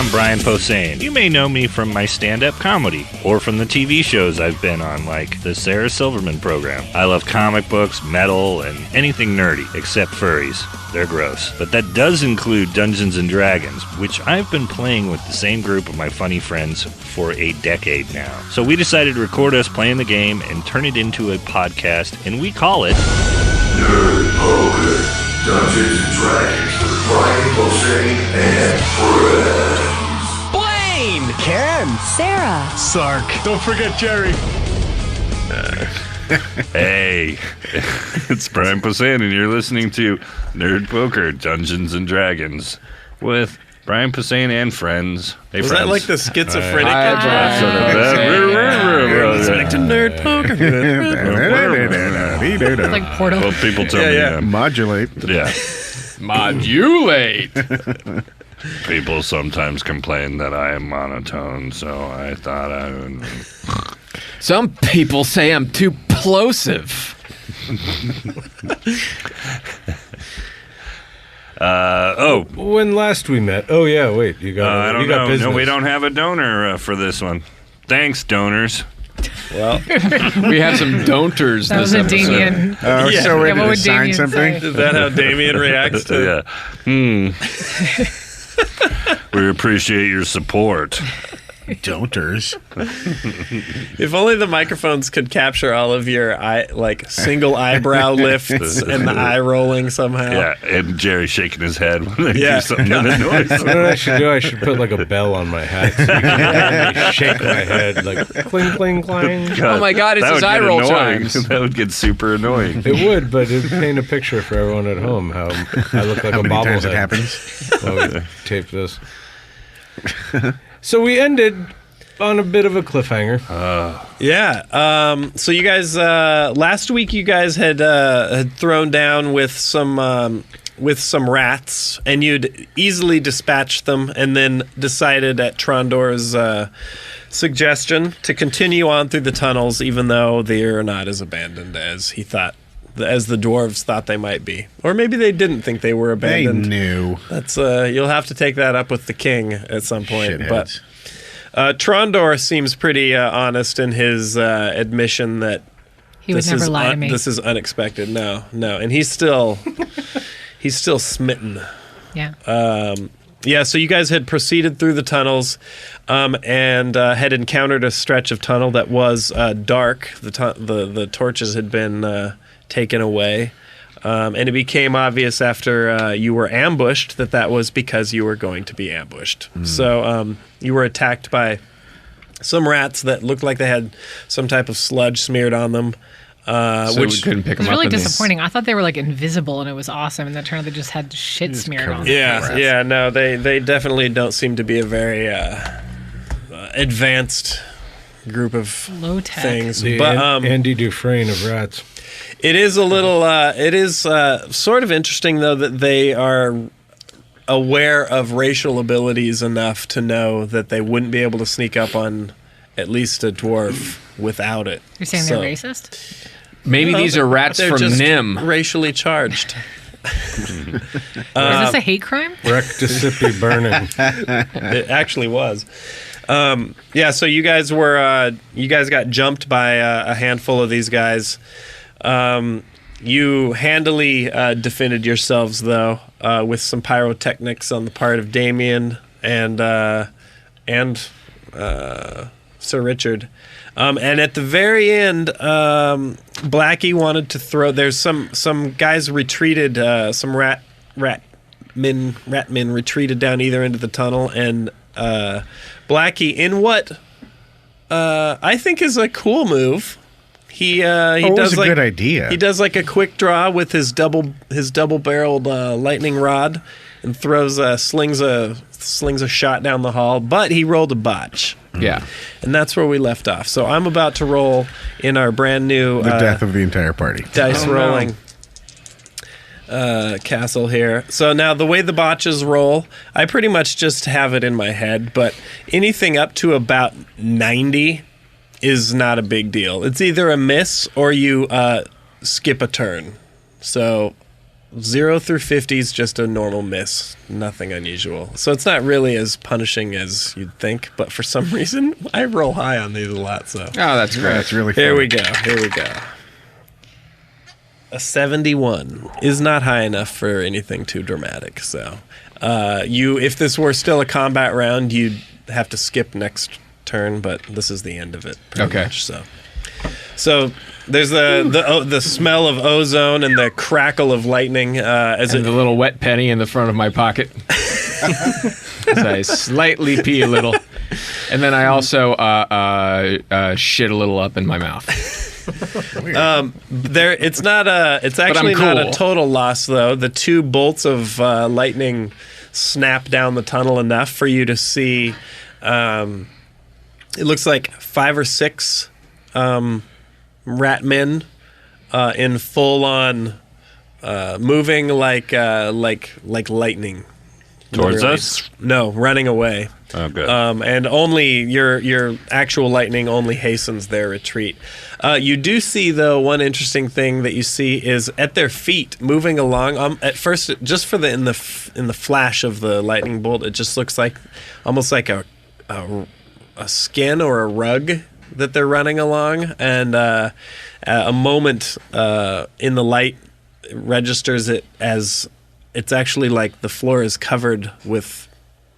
I'm Brian Posehn. You may know me from my stand-up comedy, or from the TV shows I've been on, like the Sarah Silverman program. I love comic books, metal, and anything nerdy, except furries. They're gross. But that does include Dungeons & Dragons, which I've been playing with the same group of my funny friends for a decade now. So we decided to record us playing the game and turn it into a podcast, and we call it... Nerd Poker. Dungeons & Dragons with Brian Posehn and friends. Blaine! Ken! Sarah! Sark! Don't forget Gerry! Hey, it's Brian Posehn, and you're listening to Nerd Poker, Dungeons & Dragons with Brian Posehn and friends. Hey, Was friends. that like the schizophrenic Listening to Nerd Poker? It's like Portal. Well, people tell me Modulate. Yeah. Modulate. People sometimes complain that I am monotone, so I thought I would... Some people say I'm too plosive. When last we met? Oh yeah, wait. You got. I don't you got know. business. No, we don't have a donor for this one. Thanks, donors. Well, We have some don'ters That was this a episode. Damien. Oh, Yeah. so ready Yeah, what to would sign Damien something? say? is that how Damien reacts to We appreciate your support. Don'ters. If only the microphones could capture all of your single eyebrow lifts and the eye rolling somehow. Yeah, and Jerry shaking his head when they Yeah. do something in the noise. You know what I should do? I should put like a bell on my hat so you can hear me shake my head like cling, cling, clang. Oh my God, it's that his would eye get roll annoying. chimes. That would get super annoying. It would, but it would paint a picture for everyone at home how I look like How a many times it bobblehead happens? while we tape this. So we ended on a bit of a cliffhanger. Yeah. So you guys, last week you guys had thrown down with some rats, and you'd easily dispatched them, and then decided at Trondor's suggestion to continue on through the tunnels, even though they're not as abandoned as he thought, as the dwarves thought they might be, or maybe they didn't think they were They abandoned. knew. That's you'll have to take that up with the king at some point, Shitheads. but. Trondor seems pretty honest in his admission that He would never lie to me. This is unexpected. No, and he's still smitten. Yeah. Yeah, so you guys had proceeded through the tunnels and had encountered a stretch of tunnel that was dark. The torches had been taken away. And it became obvious after you were ambushed that was because you were going to be ambushed. So you were attacked by some rats that looked like they had some type of sludge smeared on them. So we couldn't pick It was them up. really in these- disappointing. I thought they were like invisible and it was awesome, and then turned out they just had shit smeared on them. Yeah, no, they definitely don't seem to be a very advanced group of Low tech. things. The But Andy Dufresne of rats. it is a little, it is sort of interesting, though, that they are aware of racial abilities enough to know that they wouldn't be able to sneak up on at least a dwarf without it. You're saying So- they're racist? Maybe these are rats They're from just Nim. racially charged. Is this a hate crime? Rectissippi burning. It actually was. Yeah, so you guys got jumped by a handful of these guys. You handily defended yourselves, though, with some pyrotechnics on the part of Damien and Sir Richard. And at the very end, Blackie wanted to throw. There's some guys retreated. Some rat men retreated down either end of the tunnel, and Blackie, in what I think is a cool move. He It does was a like good idea. He does like a quick draw with his double barreled lightning rod, and throws slings a shot down the hall. But he rolled a botch. Yeah. And that's where we left off. So I'm about to roll in our brand new The death of the entire party. dice rolling castle here. So now the way the botches roll, I pretty much just have it in my head, but anything up to about 90 is not a big deal. It's either a miss or you skip a turn. So 0 through 50 is just a normal miss. Nothing unusual. So it's not really as punishing as you'd think, but for some reason, I roll high on these a lot, so. Oh, that's great. That's really funny. Here we go. A 71 is not high enough for anything too dramatic, so. If this were still a combat round, you'd have to skip next turn, but this is the end of it, pretty much, so. So there's the smell of ozone and the crackle of lightning as And the little wet penny in the front of my pocket. As I slightly pee a little. And then I also shit a little up in my mouth. It's actually cool. not a total loss, though. The 2 bolts of lightning snap down the tunnel enough for you to see. It looks like 5 or 6 rat men in full on moving like lightning Towards literally. us? No, running away. Oh, good. And only your actual lightning only hastens their retreat. You do see, though, one interesting thing that you see is at their feet, moving along. At first, just for in the flash of the lightning bolt, it just looks like almost like a skin or a rug that they're running along. And a moment in the light registers it as it's actually like the floor is covered with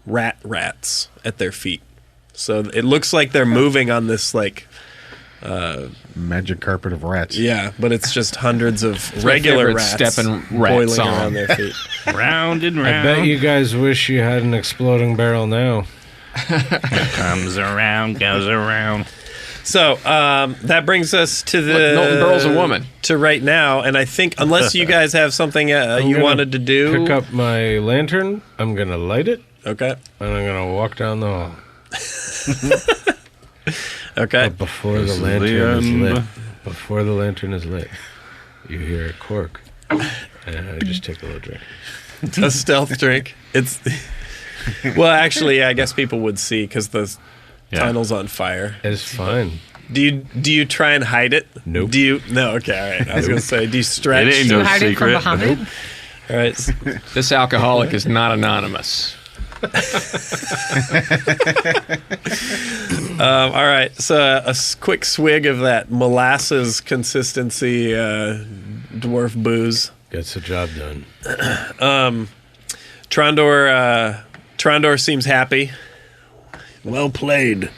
rats at their feet. So it looks like they're moving on this like Magic carpet of rats. yeah, but it's just hundreds of my regular favorite rats stepping rat boiling song. around their feet. Round and I round. bet you guys wish you had an exploding barrel now. Comes around, goes around. So that brings us to the Look, Milton Berle's a woman. to right now, and I think unless you guys have something you gonna wanted to do, Pick up my lantern. I'm gonna light it, okay, and I'm gonna walk down the hall. okay. But before the This is the lantern is end. lit, you hear a cork, and I just take a little drink. A stealth drink. It's well, actually, I guess people would see because the tunnel's on fire. It's fine. Do you try and hide it? Nope. Do you? No. Okay. All right. I was gonna say, do you stretch? It ain't no Hiding secret. from behind. All right. This alcoholic is not anonymous. All right. So quick swig of that molasses consistency dwarf booze. Gets the job done. Trondor seems happy. Well played.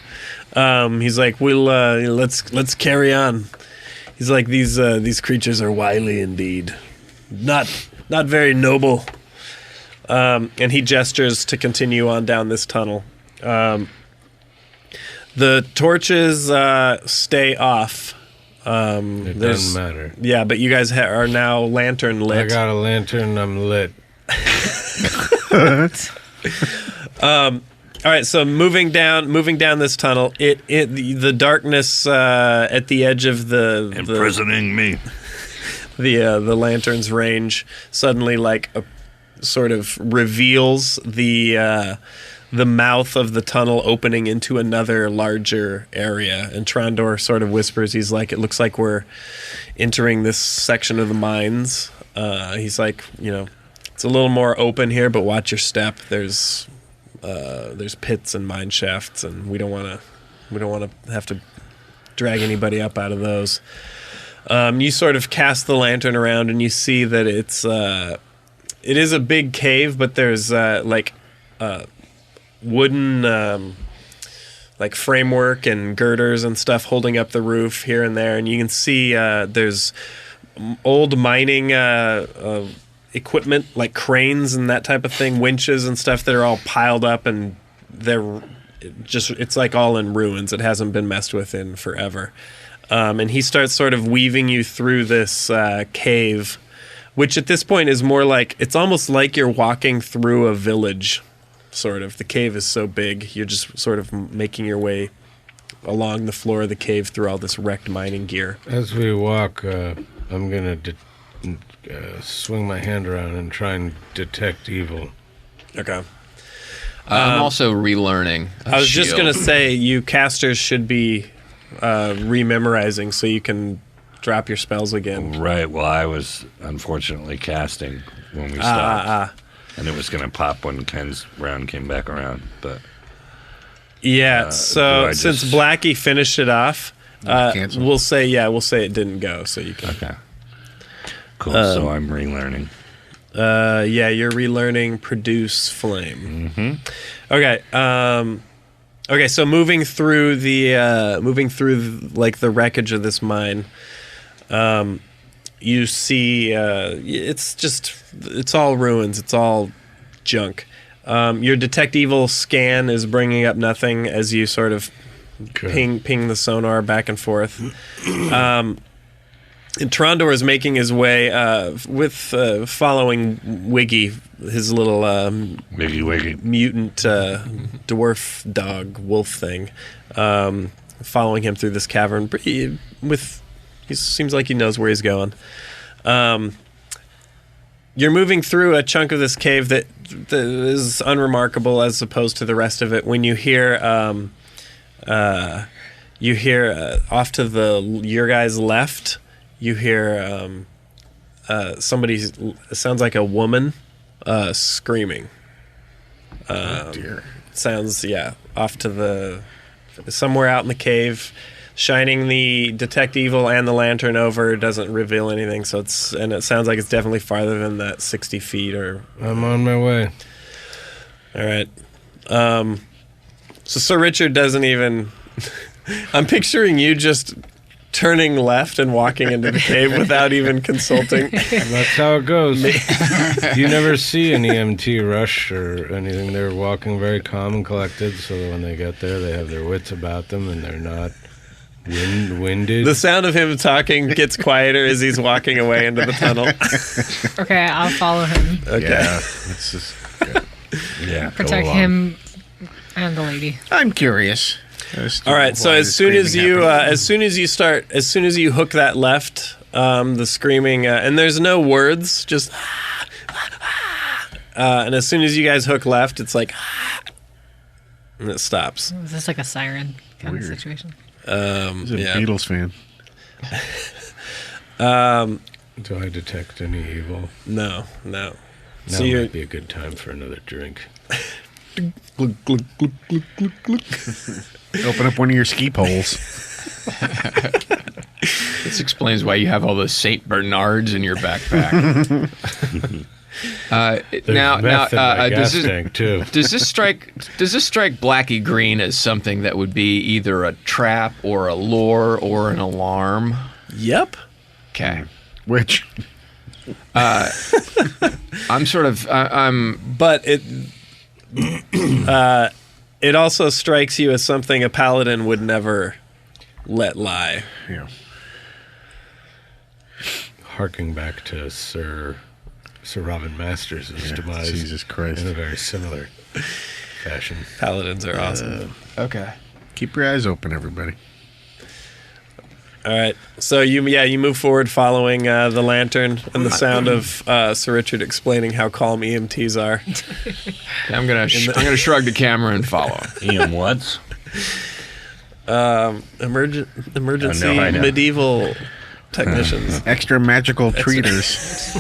He's like, let's carry on. He's like, these creatures are wily indeed, not very noble. And he gestures to continue on down this tunnel. The torches stay off. It doesn't matter. Yeah, but you guys are now lantern lit. I got a lantern. I'm lit. All right, so moving down this tunnel, the darkness at the edge of the Imprisoning me. the lantern's range suddenly sort of reveals the mouth of the tunnel opening into another larger area. And Trondor sort of whispers, he's like, it looks like we're entering this section of the mines. He's like, it's a little more open here, but watch your step. There's pits and mine shafts, and we don't want to have to drag anybody up out of those. You sort of cast the lantern around, and you see that it is a big cave, but there's wooden framework and girders and stuff holding up the roof here and there, and you can see there's old mining equipment like cranes and that type of thing, winches and stuff that are all piled up, and it's like all in ruins. It hasn't been messed with in forever. And he starts sort of weaving you through this cave, which at this point is more like, it's almost like you're walking through a village, sort of. The cave is so big, you're just sort of making your way along the floor of the cave through all this wrecked mining gear. As we walk, I'm gonna swing my hand around and try and detect evil. Okay. I'm also relearning. I was just going to say, you casters should be rememorizing so you can drop your spells again. Right. Well, I was unfortunately casting when we stopped. And it was going to pop when Ken's round came back around. But yeah, so since Blackie finished it off, we'll say it didn't go, so you can. Okay. Cool. So I'm relearning. Yeah, you're relearning produce flame. Mm-hmm. Okay. Okay. So moving through like the wreckage of this mine, you see it's all ruins. It's all junk. Your detect evil scan is bringing up nothing as you sort of ping the sonar back and forth. And Trondor is making his way following Wiggy, his little Wiggy. mutant dwarf dog wolf thing, following him through this cavern. He seems like he knows where he's going. You're moving through a chunk of this cave that is unremarkable as opposed to the rest of it. When you hear off to your guys' left. You hear somebody, it sounds like a woman screaming. Oh, dear. Sounds, off to somewhere out in the cave, shining the detect evil and the lantern over doesn't reveal anything, it sounds like it's definitely farther than that 60 feet or... I'm on my way. All right. So Sir Richard doesn't even... I'm picturing you just... turning left and walking into the cave without even consulting. That's how it goes. You never see an EMT rush or anything. They're walking very calm and collected, so that when they get there, they have their wits about them and they're not winded. The sound of him talking gets quieter as he's walking away into the tunnel. Okay, I'll follow him. Okay. Yeah, it's just Protect him and the lady. I'm curious. All right. So as soon as you hook that left, the screaming, and there's no words, just, and as soon as you guys hook left, it's like, and it stops. Is this like a siren kind of situation? He's a Beatles fan. Do I detect any evil? No. Now So might be a good time for another drink. Open up one of your ski poles. This explains why you have all those Saint Bernards in your backpack. Does this strike Blackie Green as something that would be either a trap or a lure or an alarm? Yep. Okay. Which? I'm sort of. But it. It also strikes you as something a paladin would never let lie. Yeah. Harking back to Sir Robin Masters' demise. Jesus Christ. In a very similar fashion. Paladins are awesome. Okay. Keep your eyes open, everybody. All right. So you move forward following the lantern and the sound of Sir Richard explaining how calm EMTs are. I'm gonna shrug the camera and follow. EM what's? Emergency I know. medieval technicians. Extra magical treaters.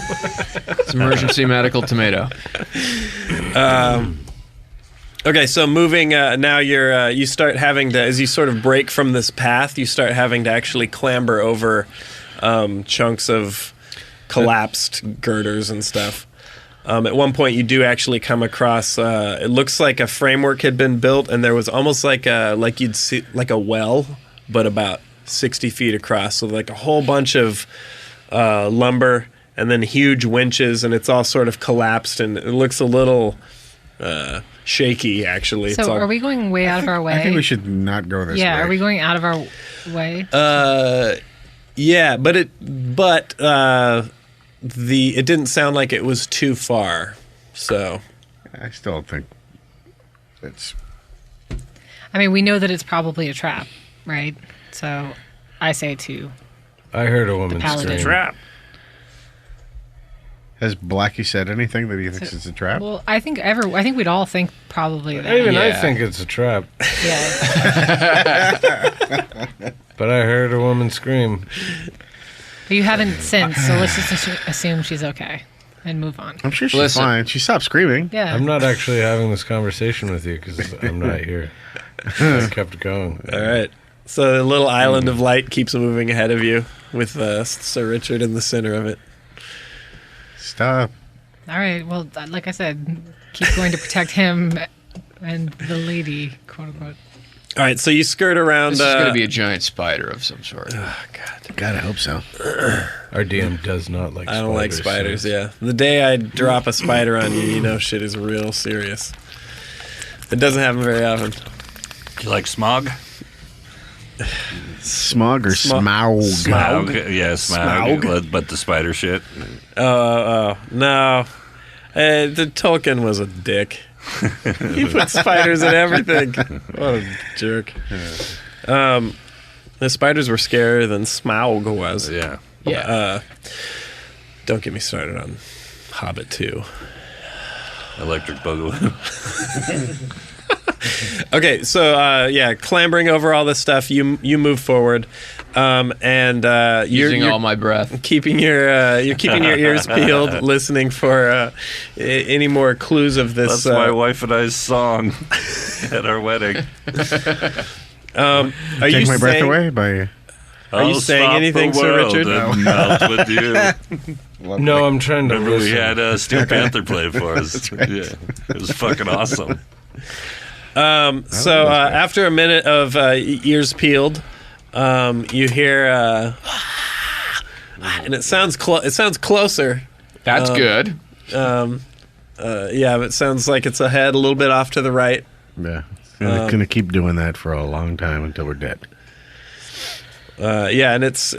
It's emergency medical tomato. Okay, so moving now, you start having to, as you sort of break from this path, you start having to actually clamber over chunks of collapsed girders and stuff. At one point, you do actually come across. It looks like a framework had been built, and there was almost like you'd see like a well, but about 60 feet across. So like a whole bunch of lumber, and then huge winches, and it's all sort of collapsed, and it looks a little. Shaky, actually. So are we going way out of our way? I think we should not go this way. Yeah, are we going out of our way? Yeah, but it didn't sound like it was too far. So I still think it's... I mean, we know that it's probably a trap, right? So I say to I heard a woman paladin. scream. Trap. Has Blackie said anything that he thinks it's a trap? Well, I think we'd all think probably that. Even I Yeah. think it's a trap. Yeah. But I heard a woman scream. But you haven't since, so let's just assume she's okay and move on. I'm sure she's Listen. fine. She stopped screaming. Yeah. I'm not actually having this conversation with you because I'm not here. I kept going. All right. So the little island of light keeps moving ahead of you with Sir Richard in the center of it. Stop. All right. Well, like I said, keep going to protect him and the lady, quote unquote. All right. So you skirt around. This is going to be a giant spider of some sort. God, I hope so. Our DM does not like spiders. I don't like spiders. so- Yeah. The day I drop a spider on you, you know shit is real serious. It doesn't happen very often. You like smog? Smog or Smaug? Smaug? Yeah, smog. Smaug? But the spider shit. Oh, no. The Tolkien was a dick. He put spiders in everything. What a jerk. The spiders were scarier than Smaug was. Yeah. Yeah. Don't get me started on Hobbit 2. Electric Boogaloo. Okay, so clambering over all this stuff, you move forward, and Using you're all my breath. keeping your ears peeled, listening for any more clues of this. That's my wife and I's song at our wedding. Are Take you my breath saying- away by... Are you saying anything, Sir Richard? Melt with you. No, I'm trying to Remember we listen. had Steel Panther play for us. Yeah, it was fucking awesome. So after a minute of ears peeled, you hear, and it sounds closer. That's good. Yeah, but it sounds like it's ahead, a little bit off to the right. Yeah. It's going to keep doing that for a long time until we're dead. Yeah, and it's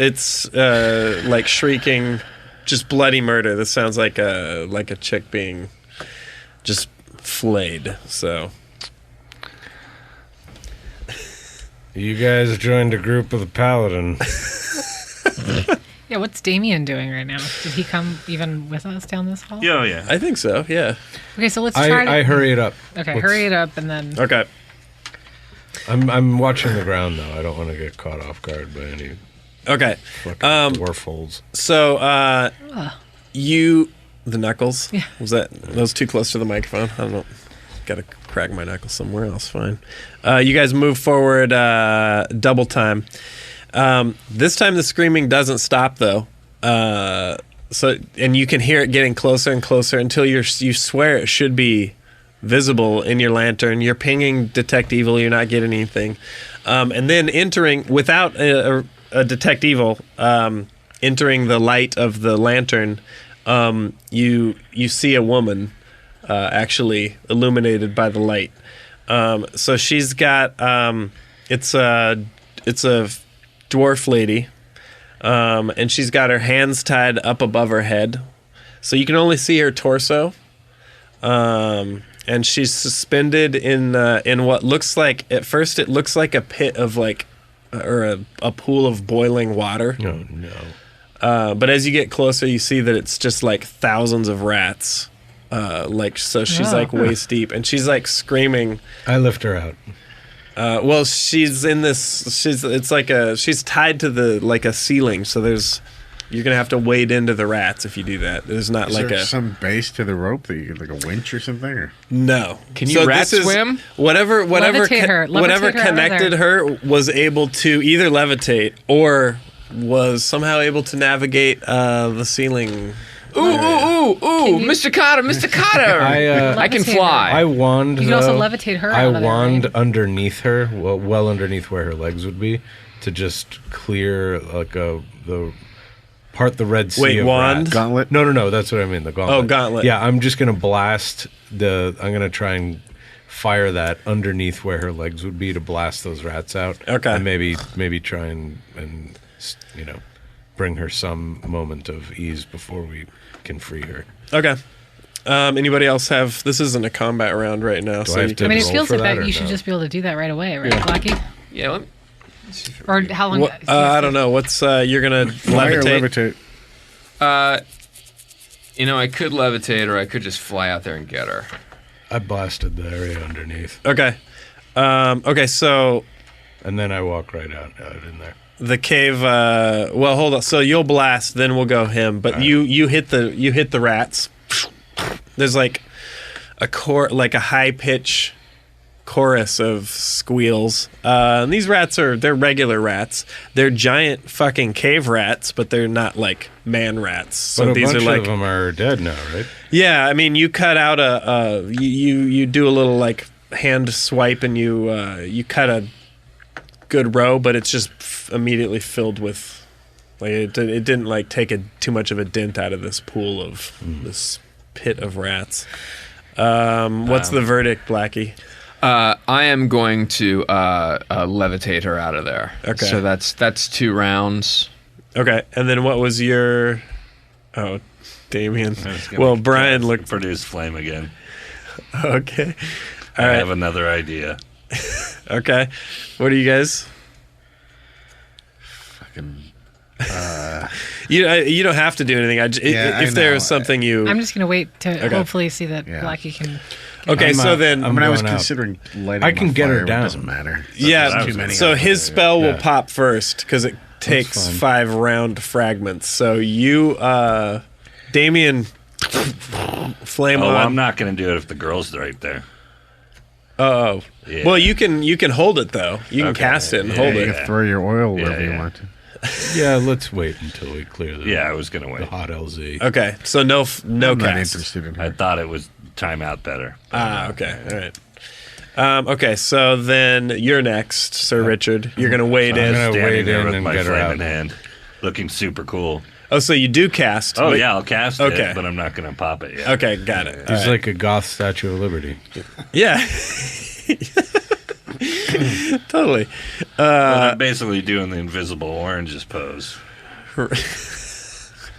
like shrieking, just bloody murder. This sounds like a chick being just flayed. So You guys joined a group of the Paladin. Yeah, what's Damien doing right now? Did he come even with us down this hall? Yeah, yeah. I think so. Yeah. Okay, so let's try to... I hurry it up. Okay, Let's- hurry it up and then... Okay. I'm watching the ground though. I don't want to get caught off guard by any Okay. fucking dwarf holes. So the knuckles. Yeah. Was that too close to the microphone? I don't know. Got to crack my knuckles somewhere else. Fine. You guys move forward double time. This time the screaming doesn't stop though. And you can hear it getting closer and closer until you swear it should be visible in your lantern. You're pinging detect evil. You're not getting anything. And then entering without a detect evil, entering the light of the lantern, you see a woman actually illuminated by the light. So she's got it's a dwarf lady, and she's got her hands tied up above her head, so you can only see her torso. And she's suspended in what looks like, at first it looks like a pit of or a pool of boiling water. Oh no. But as you get closer, you see that it's just like thousands of rats. So she's like waist deep, and she's like screaming. I lift her out. Well, she's in this. She's tied to a ceiling. So you're gonna have to wade into the rats if you do that. There's not Is there some base to the rope that you get, like a winch or something? Or? No. Can you rat this is- swim? Whatever Levitate her. whatever Levitate her out of connected there. her was able to either levitate or was somehow able to navigate the ceiling. Ooh, Mr. Cotter, Mr. Cotter. I can Levitate fly. I wand. You can also though. levitate her I out of there, wand right? underneath her, well underneath where her legs would be, to just clear part the Red Sea. Wait, of wand? rats. Gauntlet? No, that's what I mean. The gauntlet. Oh, gauntlet. Yeah, I'm just gonna blast I'm gonna try and fire that underneath where her legs would be to blast those rats out. Okay. And maybe try and bring her some moment of ease before we can free her. Okay. Anybody else have? This isn't a combat round right now, Do so I have you to can. I mean, it roll feels for like that or you should no? just be able to do that right away, right, Blackie? Yeah, Or how long? I don't know. What's you're gonna Fly or levitate? levitate? I could levitate or I could just fly out there and get her. I blasted the area underneath, Okay. Okay. So and then I walk right out in there. the cave. Well, hold on. So you'll blast, then we'll go him. But you hit the rats. There's like a high pitch chorus of squeals. And these rats they're regular rats. They're giant fucking cave rats, but they're not like man rats. So But a these bunch are like of them are dead now, right? yeah. I mean, you cut out you do a little like hand swipe and you cut a good row, but it's just immediately filled with like it didn't like take too much of a dent out of this pool of this pit of rats. What's the verdict, Blackie? I am going to levitate her out of there. Okay. So that's 2 rounds. Okay, and then what was your? Oh, Damien. I was gonna Well, Brian cast looked. produce flame again. Okay. I All right. have another idea. Okay. What do you guys? Fucking. You don't have to do anything. Yeah, if I there know. is something you. I'm just gonna wait to Okay. hopefully see that Yeah. Blackie can. Okay, I'm so out. then. I mean, I was going out. considering lighting. I them can on get her fire, but down. It doesn't matter. Yeah, what I was gonna so say. his spell will Yeah. pop first because it takes fine. 5 round fragments. So you, Damien, flame Oh, on. I'm not going to do it if the girl's right there. Oh, Yeah. well, you can hold it though. You can Okay. cast it and Yeah, hold You it. can throw your oil wherever Yeah. you want to. Yeah, let's wait until we clear the, Yeah, I was going to the wait. hot LZ. Okay, so no I'm not cast. interested in I her. thought it was time out better. Okay, all right. Okay, so then you're next, Sir Richard. You're gonna wade I'm in. gonna Standing wade there in with and my get her flame out. in hand, looking super cool. Oh, so you do cast? Oh but- yeah, I'll cast Okay. it, but I'm not going to pop it yet. Okay, got it. All He's right. like a goth Statue of Liberty. Yeah. Totally. Well, I'm basically doing the invisible oranges pose.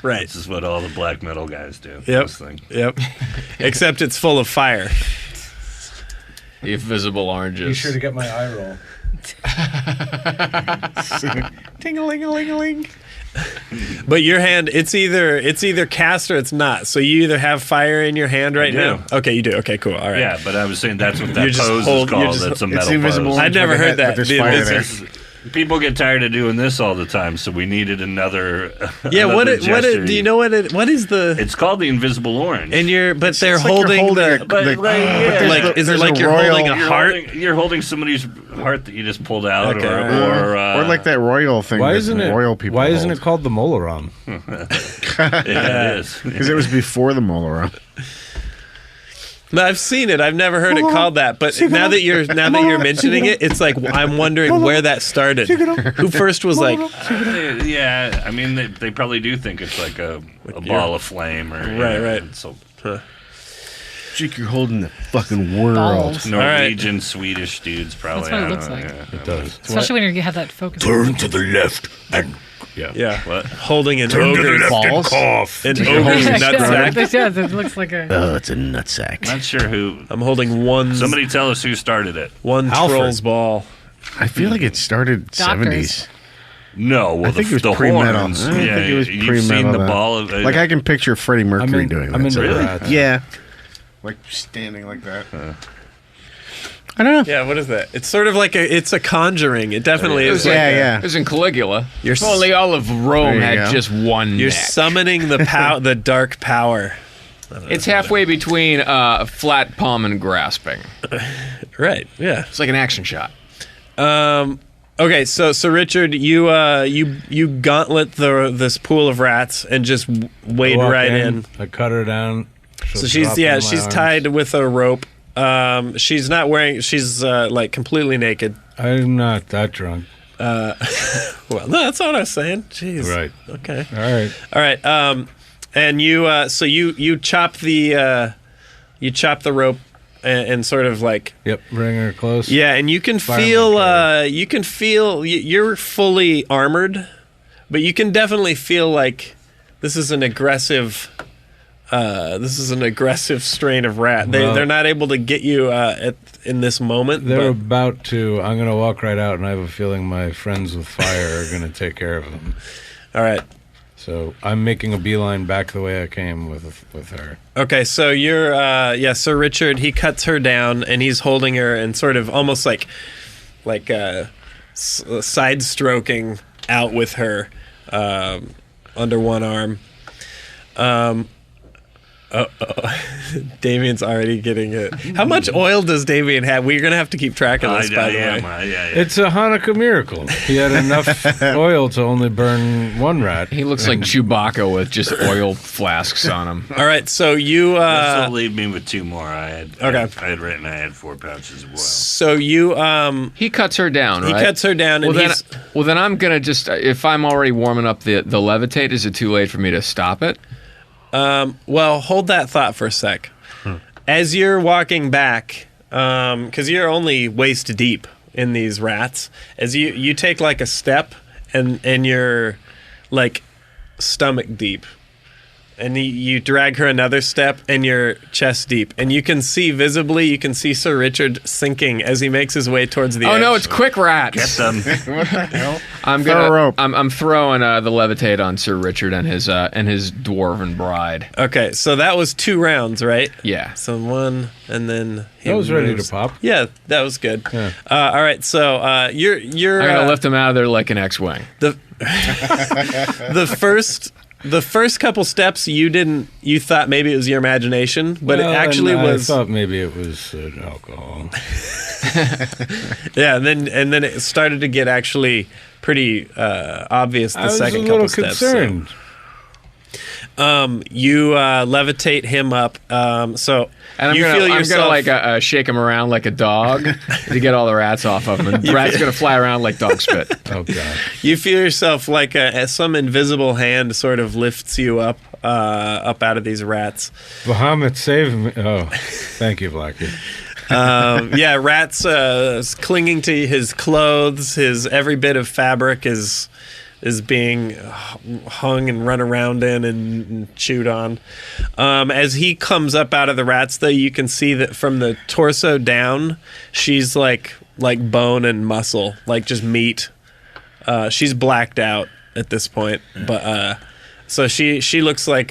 Right. This is what all the black metal guys do. Yep. This thing. Yep. Except it's full of fire. The invisible oranges. get my eye roll. Ting-a-ling-a-ling-a-ling. But your hand, it's either cast or it's not. So you either have fire in your hand right do. now. Okay, you do. Okay, cool. All right. Yeah, but I was saying that's what You're that just pose hold- is you're called. just- That's a It's metal the invisible pose. I'd orange never with a heard head- that. but there's The fire invisible- there. People get tired of doing this all the time, so we needed another. Yeah. another What gesture. do you know what is the? It's called the invisible orange. And but they're It's like you're holding holding the. But, like, yeah. there's Like, the- is it there's like a you're royal- holding a heart? You're holding somebody's heart that you just pulled out, Okay. or like that royal thing. Why that isn't it? royal people? Why isn't it called the Molaram? Yeah, it is. Because it was before the Molaram. No, I've seen it. I've never heard it called that. But now that you're mentioning it, it's like I'm wondering where that started. Who first was like, Yeah, I mean, they probably do think it's like a ball of flame, or Right. So Jake, you're holding the fucking world. Balls. Norwegian, Swedish dudes probably. That's what it I looks don't know, like. yeah. It does. Especially when you have that focus. Turn to the left and yeah, What? holding an turn to the ogre's left and Balls? cough. an You're ogre's holding- nutsack. It does. It looks like a. Oh, it's a nutsack. Not sure who. I'm holding one Somebody tell us who started it. Alfred. troll's ball. I feel like it started Doctors. 70s. No, well, I think it was the pre-metal. horns. I think Yeah, it was you've pre-metal seen the then. ball of. Like I can picture Freddie Mercury doing that. I'm into so- rats. Yeah. Like standing like that. I don't know. Yeah, what is that? It's sort of like it's a conjuring. It definitely is. Yeah, like yeah. It was in Caligula. You're If only all of Rome There you had go. just one You're neck. summoning the dark power. It's halfway between flat palm and grasping. Right. Yeah. It's like an action shot. Okay, so Richard, you gauntlet this pool of rats and just wade Walk right in. I cut her down. So she's tied with a rope. She's not wearing. She's like completely naked. I'm not that drunk. Well, no, that's not what I was saying. Jeez. Right. Okay. All right. All right. And you so you chop the rope and sort of like Yep. Bring her close. yeah, and you can Fireman feel you're fully armored, but you can definitely feel like this is an aggressive strain of rat. Well- They're not able to get you in this moment. They're But, about to. I'm going to walk right out, and I have a feeling my friends with fire are going to take care of them. all right. So I'm making a beeline back the way I came with her. Okay, so you're Sir Richard. He cuts her down and he's holding her and sort of almost like side stroking out with her under one arm. Damien's already getting it. How much oil does Damien have? We're going to have to keep track of this, by the way. It's a Hanukkah miracle. He had enough oil to only burn one rat. He looks like Chewbacca with just oil flasks on him. All right, so you... This will leave me with 2 more. I had written I had 4 pouches of oil. So you... He cuts her down, right? He cuts her down, and well, then I'm going to just... If I'm already warming up the levitate, is it too late for me to stop it? Well, hold that thought for a sec. As you're walking back, because you're only waist deep in these rats, as you take like a step and you're like stomach deep. And you drag her another step, and you're chest deep. And you can see Sir Richard sinking as he makes his way towards the edge. Oh, no, it's quick rats. Get them. What the hell? I'm throwing the levitate on Sir Richard and his dwarven bride. Okay, so that was 2 rounds, right? Yeah. So 1, and then he That was ready moves. to pop. Yeah, that was good. Yeah. All right, so you're I'm going to lift him out of there like an X-Wing. The first couple steps you thought maybe it was your imagination, but it actually was. I thought maybe it was alcohol. Yeah, and then it started to get actually pretty obvious the second couple steps. I was a little concerned. You levitate him up. And I'm gonna shake him around like a dog to get all the rats off of him. And the rat's gonna fly around like dog spit. Oh god! You feel yourself like some invisible hand sort of lifts you up out of these rats. Bahamut, save me! Oh, thank you, Blackie. Yeah, rats clinging to his clothes. His every bit of fabric is being hung and run around in and chewed on. As he comes up out of the rats, though, you can see that from the torso down, she's like bone and muscle, like just meat. She's blacked out at this point, but so she looks like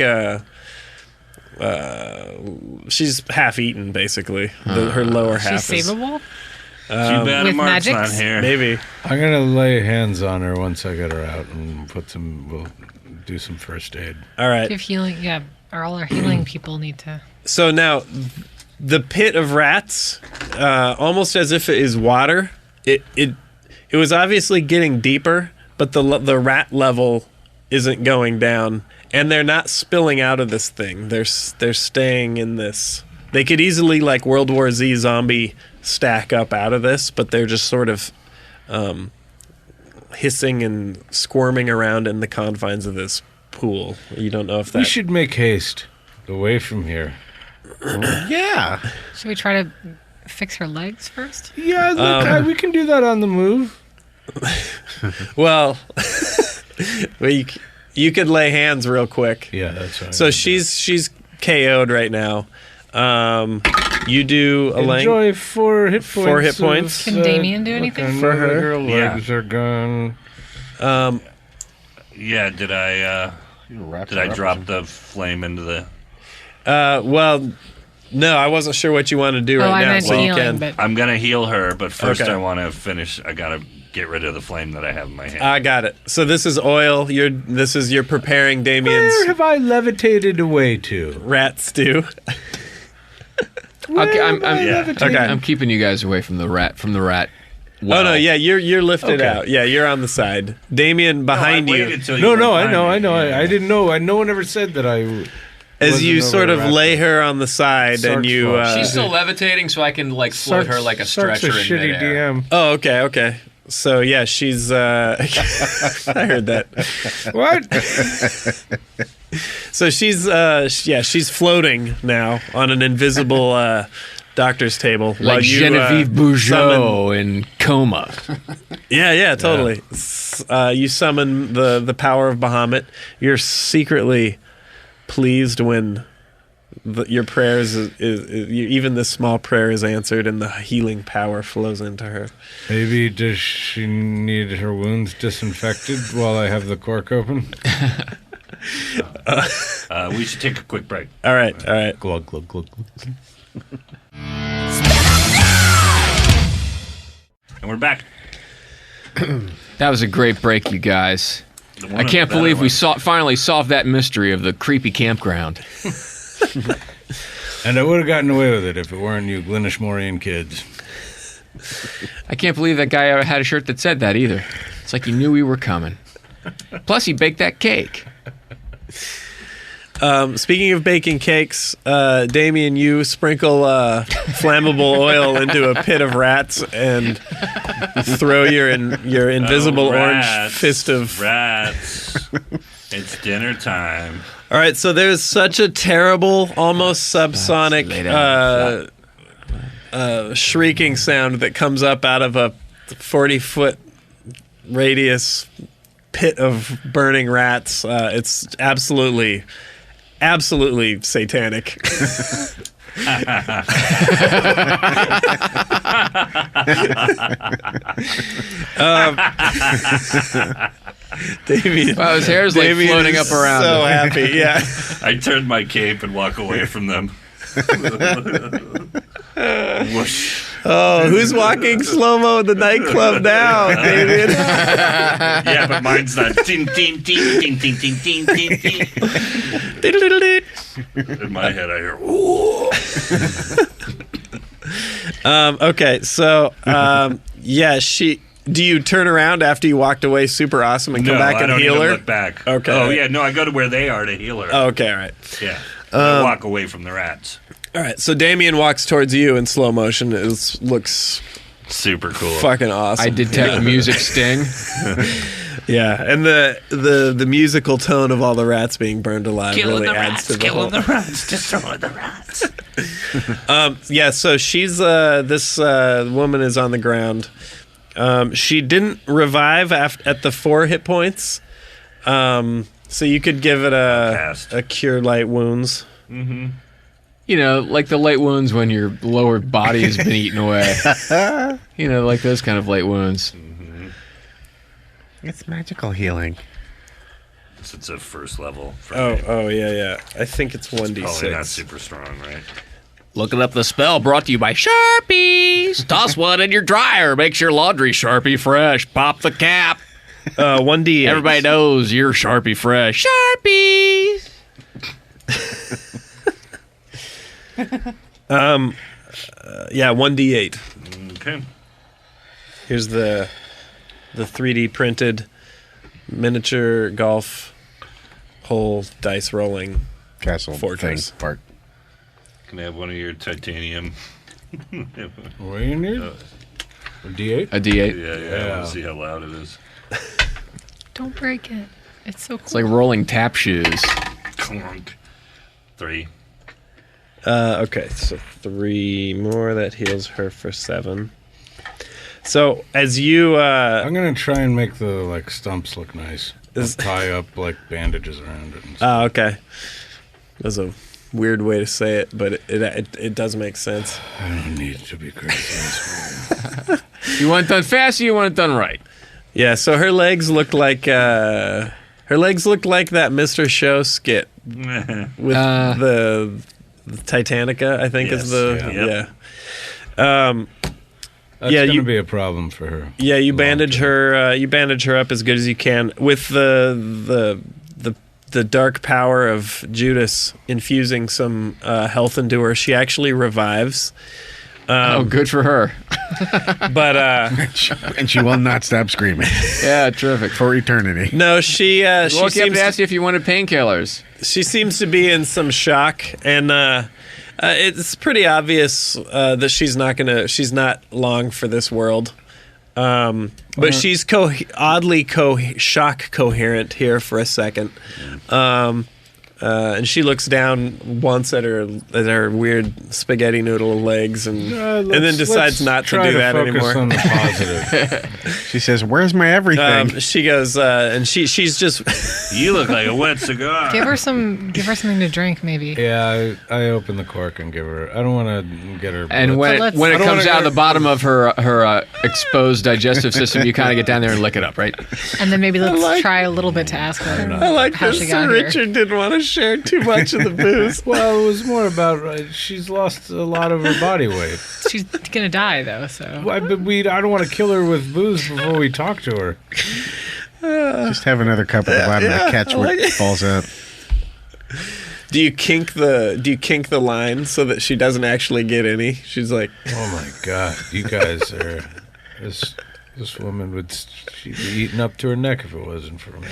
she's half eaten, basically. Her lower half She's is savable? Too bad With Mark's magics? not here. maybe. I'm gonna lay hands on her once I get her out and we'll do some first aid. All right. If healing, yeah, or all our healing people need to. So now, the pit of rats, almost as if it is water, it was obviously getting deeper, but the rat level isn't going down, and they're not spilling out of this thing. They're staying in this. They could easily, like World War Z zombie, stack up out of this, but they're just sort of hissing and squirming around in the confines of this pool. You don't know if that... We should make haste away from here. Yeah. Should we try to fix her legs first? Yeah, look, we can do that on the move. Well, you could lay hands real quick. Yeah, that's right. So she's KO'd right now. You do a enjoy 4 hit points. 4 hit points. Can Damien do anything for her? Her legs are gone. Yeah, did I drop the flame into the... Well, no, I wasn't sure what you want to do right I now. meant So you healing, can. but I'm going to heal her, but first Okay. I want to finish... I got to get rid of the flame that I have in my hand. I got it. So this is oil. You're preparing Damien's Where have I levitated away to? rat stew. Okay, Okay. I'm keeping you guys away from the rat. Oh no, yeah, you're lifted Okay. out. Yeah, you're on the side. Damien behind you. No, I know. I didn't know. No one ever said that I. As you wasn't sort over of rat lay stew. her on the side, and Sark's you. fault. She's still levitating, so I can float Sark's- her like a Sark's stretcher in shitty midair. DM. Oh, okay. So yeah, she's. I heard that. What? So she's floating now on an invisible doctor's table. Like while you, Genevieve Bujold in coma. Yeah, totally. You summon the power of Bahamut. You're secretly pleased when your prayers even this small prayer is answered and the healing power flows into her. Maybe does she need her wounds disinfected while I have the cork open? We should take a quick break. All right. Glug glug glug glug. And we're back. That was a great break, you guys. I can't believe we finally solved that mystery of the creepy campground. And I would have gotten away with it if it weren't you Glenishmorian kids. I can't believe that guy had a shirt that said that either. It's like he knew we were coming. Plus, he baked that cake. Speaking of baking cakes, Damien, you sprinkle flammable oil into a pit of rats and throw your invisible orange fist of rats. It's dinner time. All right, so there's such a terrible, almost subsonic shrieking sound that comes up out of a 40-foot radius pit of burning rats. It's absolutely satanic. Damien, wow, his hair's like floating up around. So happy, yeah. I turn my cape and walk away from them. Whoosh. Oh, who's walking slow-mo in the nightclub now, Damien? Yeah, but mine's not. Ting, ting, ting, ting, ting, ting, ting, ting, ting. In my head, I hear, ooh. Okay, so, yeah, do you turn around after you walked away super awesome and come back and I don't heal even her? Look back. Okay. Oh, yeah, no, I go to where they are to heal her. Oh, okay, all right. Yeah. I walk away from the rats. All right, so Damien walks towards you in slow motion. It looks super cool. Fucking awesome. I detect music sting. Yeah, and the musical tone of all the rats being burned alive really adds to the whole. Killing the rats, destroy the rats. Yeah, so she's this woman is on the ground. She didn't revive at the 4 hit points, so you could give it a cure light wounds. Mm-hmm. You know, like the light wounds when your lower body has been eaten away. You know, like those kind of light wounds. Mm-hmm. It's magical healing. It's a first level. Oh, yeah. I think it's 1d6. Probably not super strong, right? Looking up the spell brought to you by Sharpies. Toss one in your dryer. Makes your laundry Sharpie fresh. Pop the cap. 1d8. Everybody knows you're Sharpie fresh. Sharpies. Yeah, 1d8. Okay. Here's the 3D printed miniature golf hole dice rolling castle fortress thing part. Can I have one of your titanium? What do you need? A D8? A D8. Yeah. I want to see how loud it is. Don't break it. It's so cool. It's like rolling tap shoes. Clunk. 3. Okay, so 3 more. That heals her for 7. So as you, I'm gonna try and make the stumps look nice. Tie up bandages around it. And stuff. okay. That's a weird way to say it, but it does make sense. I don't need to be crazy. You want it done fast or you want it done right? Yeah. So her legs look like that Mr. Show skit with the Titanica. I think is the That's gonna be a problem for her. Yeah, you bandage her. You bandage her up as good as you can with the dark power of Judas infusing some health into her. She actually revives. Good for her. But and she will not stop screaming. Yeah, terrific. For eternity. No, she Well, seems you have to ask you if you wanted painkillers. She seems to be in some shock, and it's pretty obvious that she's not long for this world. But she's oddly shock coherent here for a second. And she looks down once at her weird spaghetti noodle legs, and then decides not to do that anymore. On the positive. She says, "Where's my everything?" She goes, and she's just You look like a wet cigar. Give her something to drink, maybe. Yeah, I open the cork and give her. I don't want to get her. And when But it let's- comes out of the bottom of her exposed digestive system, you kind of get down there and lick it up, right? And then maybe let's try a little bit to ask her I like how this. she Sir got here. Richard didn't want to share too much of the booze. Well, it was more about she's lost a lot of her body weight. She's gonna die though, so. But I don't want to kill her with booze before we talk to her. Just have another cup at the bottom of the catch where it falls out. Do you kink the line so that she doesn't actually get any? She's like, Oh my God, you guys are. This woman she'd be eaten up to her neck if it wasn't for me.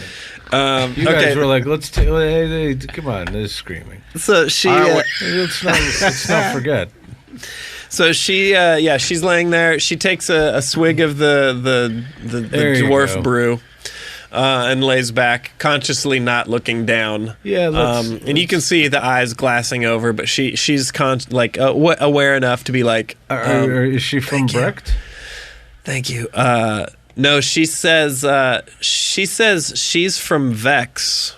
You guys were like, hey, come on, there's screaming. So she, Let's not forget. so she, she's laying there. She takes a swig of the There you dwarf go. brew, and lays back, consciously not looking down. Yeah, and you can see the eyes glassing over, but she's aware enough to be like, is she from Brecht? thank you. No, she says she's from Vex.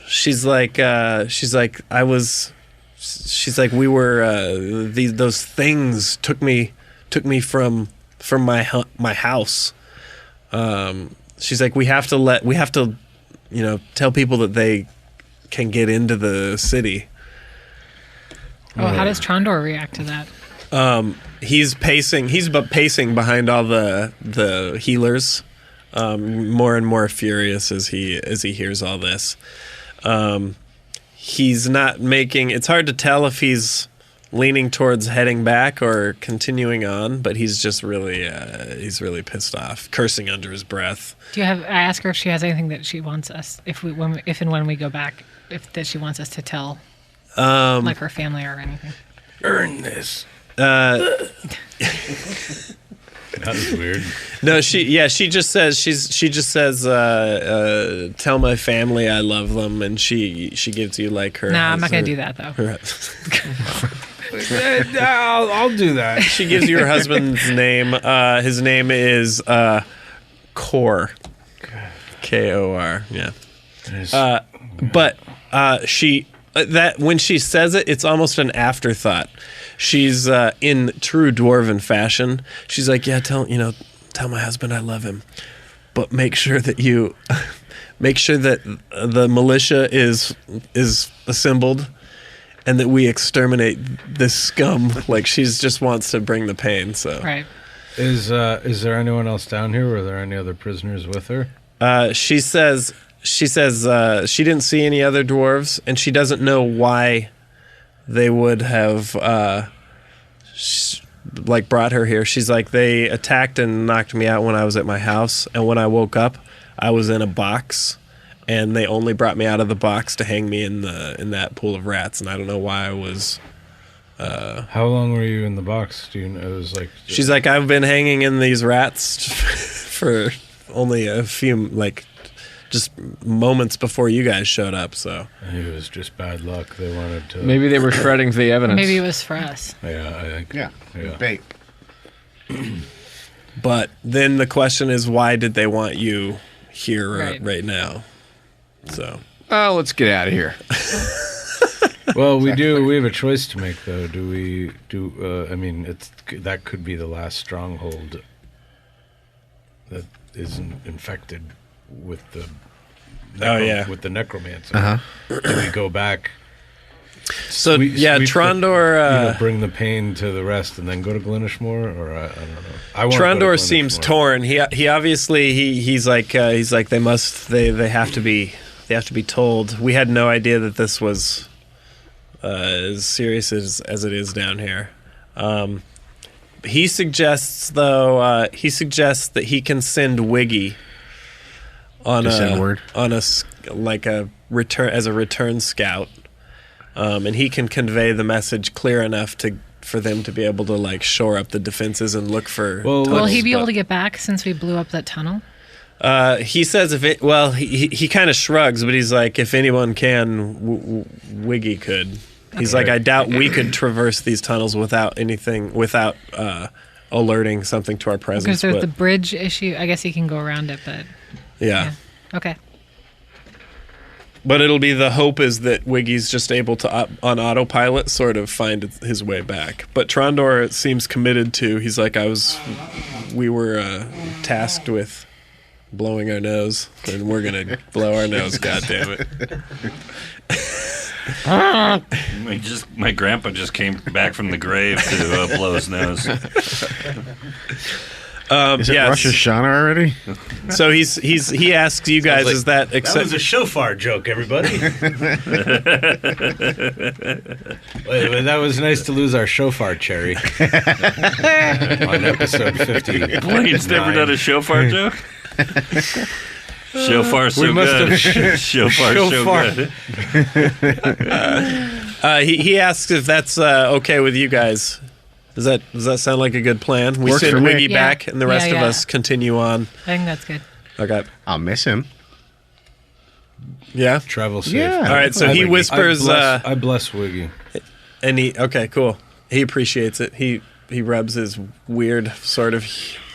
She's like we were those things took me from my house. She's like we have to tell people that they can get into the city. Oh, how does Trondor react to that? He's pacing behind all the healers, more and more furious as he hears all this. He's not making. It's hard to tell if he's leaning towards heading back or continuing on, but he's just really pissed off, cursing under his breath. I ask her if she has anything that she wants us if and when we go back, that she wants us to tell, like her family or anything. Earn this. That was weird. No, she just says tell my family I love them, and she gives you like her. Nah, I'm not gonna do that though. I'll do that. She gives you her husband's name. His name is Kor. Kor. Yeah. But she that when she says it, it's almost an afterthought. She's in true dwarven fashion. She's like, yeah, tell my husband I love him, but make sure that the militia is assembled, and that we exterminate this scum. Like she just wants to bring the pain. So Right. Is there anyone else down here? Were there any other prisoners with her? She says she didn't see any other dwarves, and she doesn't know why they would have brought her here. She's like, they attacked and knocked me out when I was at my house, and when I woke up, I was in a box, and they only brought me out of the box to hang me in that pool of rats, and I don't know why I was. How long were you in the box? Do you know? It was like. She's like, I've been hanging in these rats for only a few, just moments before you guys showed up. So It was just bad luck. They wanted to. Maybe they were shredding the evidence. Maybe it was for us. Yeah, I think. Yeah. Yeah. Bait. but then the question is, why did they want you here right now? So Oh, let's get out of here. Well, we have a choice to make, though. Do we do? I mean, that could be the last stronghold that isn't infected with the. With the necromancer. Do we go back? So Sweep Trondor. bring the pain to the rest and then go to Glenishmore, or I don't know. I want Trondor seems torn. He obviously he's like they have to be told. We had no idea that this was as serious as it is down here. He suggests that he can send Wiggy on a return scout. And he can convey the message clear enough for them to be able to shore up the defenses and look for. Will he be able to get back since we blew up that tunnel? He says he kind of shrugs, but he's like, if anyone can, Wiggy could. He's like, I doubt we could traverse these tunnels without alerting something to our presence. Because there's the bridge issue. I guess he can go around it, but yeah. okay. But it'll be the hope is that Wiggy's just able to, on autopilot, sort of find his way back. But Trondor seems committed to. He's like, we were tasked with blowing our nose, and we're gonna blow our nose. God damn it! My grandpa just came back from the grave to blow his nose. Is it Rosh Hashanah already? So he asks you guys, is that That was a shofar joke, everybody. Well, that was nice to lose our shofar cherry on episode 50. Blaine's never done a shofar joke? Shofar's so good. Shofar's so good. he asks if that's okay with you guys. Does that sound like a good plan? We Works send for me. Wiggy back, and the rest of Yeah. us continue on. I think that's good. Okay. I'll miss him. Yeah. Travel safe. Yeah. All right. So he whispers, I bless Wiggy. and okay, cool. He appreciates it. He rubs his weird sort of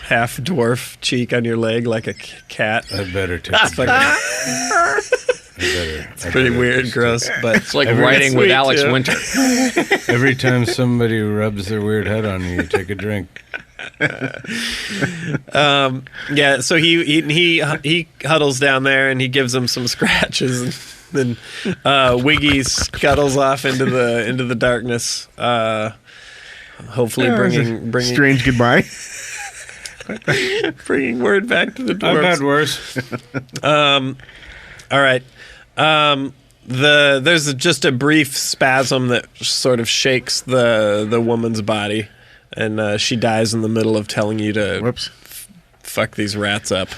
half dwarf cheek on your leg like a cat. I better take It's it. It's pretty weird, gross, but It's like writing with sweet, Alex too. Winter. Every time somebody rubs their weird head on you, you take a drink. Yeah, so he huddles down there and he gives him some scratches, and then Wiggy scuttles off into the darkness. Hopefully, bringing Strange goodbye. bringing word back to the dwarves. I've had worse. All right. There's just a brief spasm that sort of shakes the woman's body, and she dies in the middle of telling you to Whoops. fuck these rats up,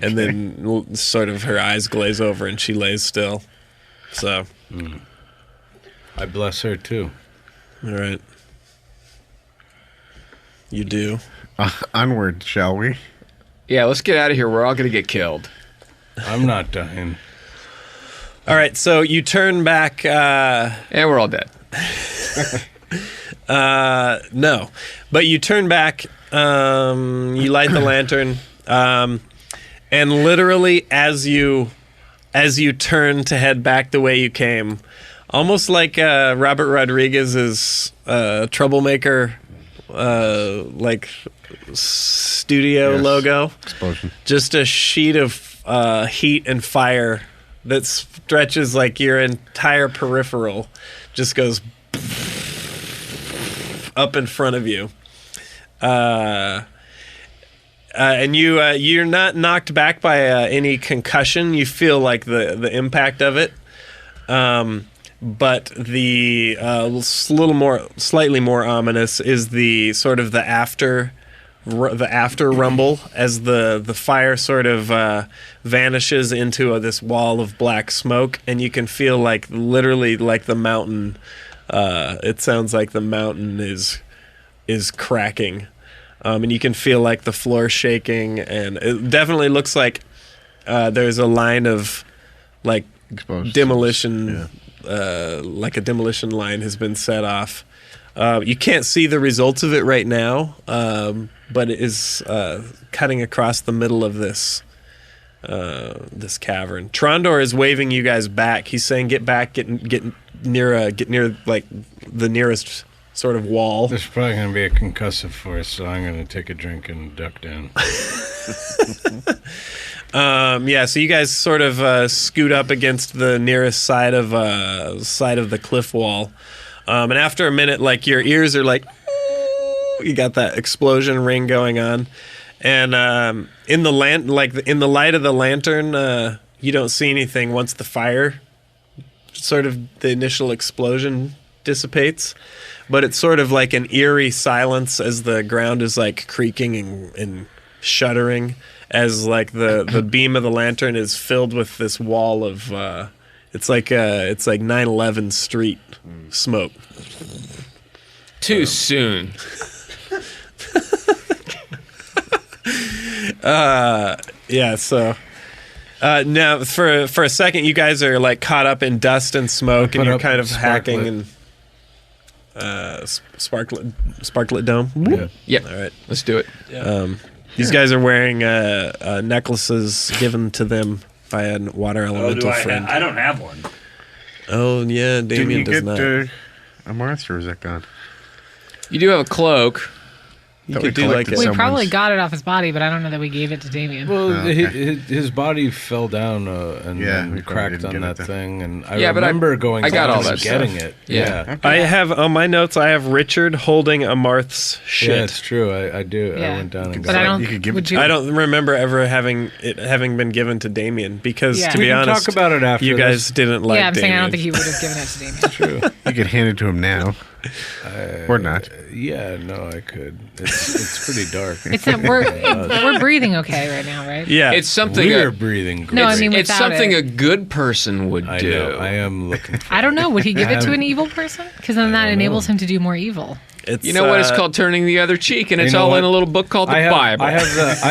and then sort of her eyes glaze over and she lays still. So, I bless her too. all right, you do. Onward, shall we? Yeah, let's get out of here. We're all going to get killed. I'm not dying. All right, so you turn back. And we're all dead. No, but you turn back. You light the lantern, and literally as you turn to head back the way you came, almost like Robert Rodriguez's Troublemaker, like studio logo. Explosion. Just a sheet of heat and fire that stretches like your entire peripheral, just goes up in front of you. And you're not knocked back by any concussion. You feel like the impact of it. But the slightly more ominous is the sort of the after rumble as the fire sort of vanishes into this wall of black smoke, and you can feel like literally like the mountain. It sounds like the mountain is cracking, and you can feel like the floor shaking, and it definitely looks like there's a line of like Exposed. demolition. Like a demolition line has been set off. You can't see the results of it right now, but it is cutting across the middle of this cavern. Trondor is waving you guys back. He's saying, "Get back, get near like the nearest sort of wall." There's probably going to be a concussive force, so I'm going to take a drink and duck down. Yeah, so you guys sort of scoot up against the nearest side of the cliff wall, and after a minute, like your ears are like, you got that explosion ring going on, and in the light of the lantern, you don't see anything once the fire, sort of the initial explosion dissipates, but it's sort of like an eerie silence as the ground is like creaking and shuddering, as like the beam of the lantern is filled with this wall of it's like 9/11 street smoke. Too soon. Yeah, so now for a second you guys are like caught up in dust and smoke, and Put you're up kind of hacking sparklet. and sparklet dome. Yeah. Yep. All right. Let's do it. These guys are wearing necklaces given to them by a water Oh, elemental friend. I don't have one. Oh yeah, Damien does not. a Marth, or is that gone? You do have a cloak. You Thought could we do like collected a, We probably someone's- got it off his body, but I don't know that we gave it to Damien. Well, okay. his body fell down and, Yeah, and we probably cracked didn't on get it that then. thing. And I Yeah, but remember going I got to all him that and getting stuff. it. Yeah. I have on my notes. I have Richard holding a Marth's shit. Yeah, it's true. I do. Yeah. I went down and But got I it. don't. You could give would it you? I don't remember ever having been given to Damien because, Yeah. to We be can honest, talk about it after you guys this. didn't like. Yeah, I'm saying I don't Damien. think he would have given it to Damien. True. You could hand it to him now. Or not. Yeah, no, I could. It's pretty dark. It's not. We're breathing okay right now, right? Yeah, It's something. We're A, breathing great. No, I mean it's without something it. a good person would I do. know. I am looking for I don't know. Would he give it to Um, an evil person? Because then that don't enables know. him to do more evil. it's, You know what? It's called turning the other cheek, and it's know all what? in a little book called the I have, Bible. I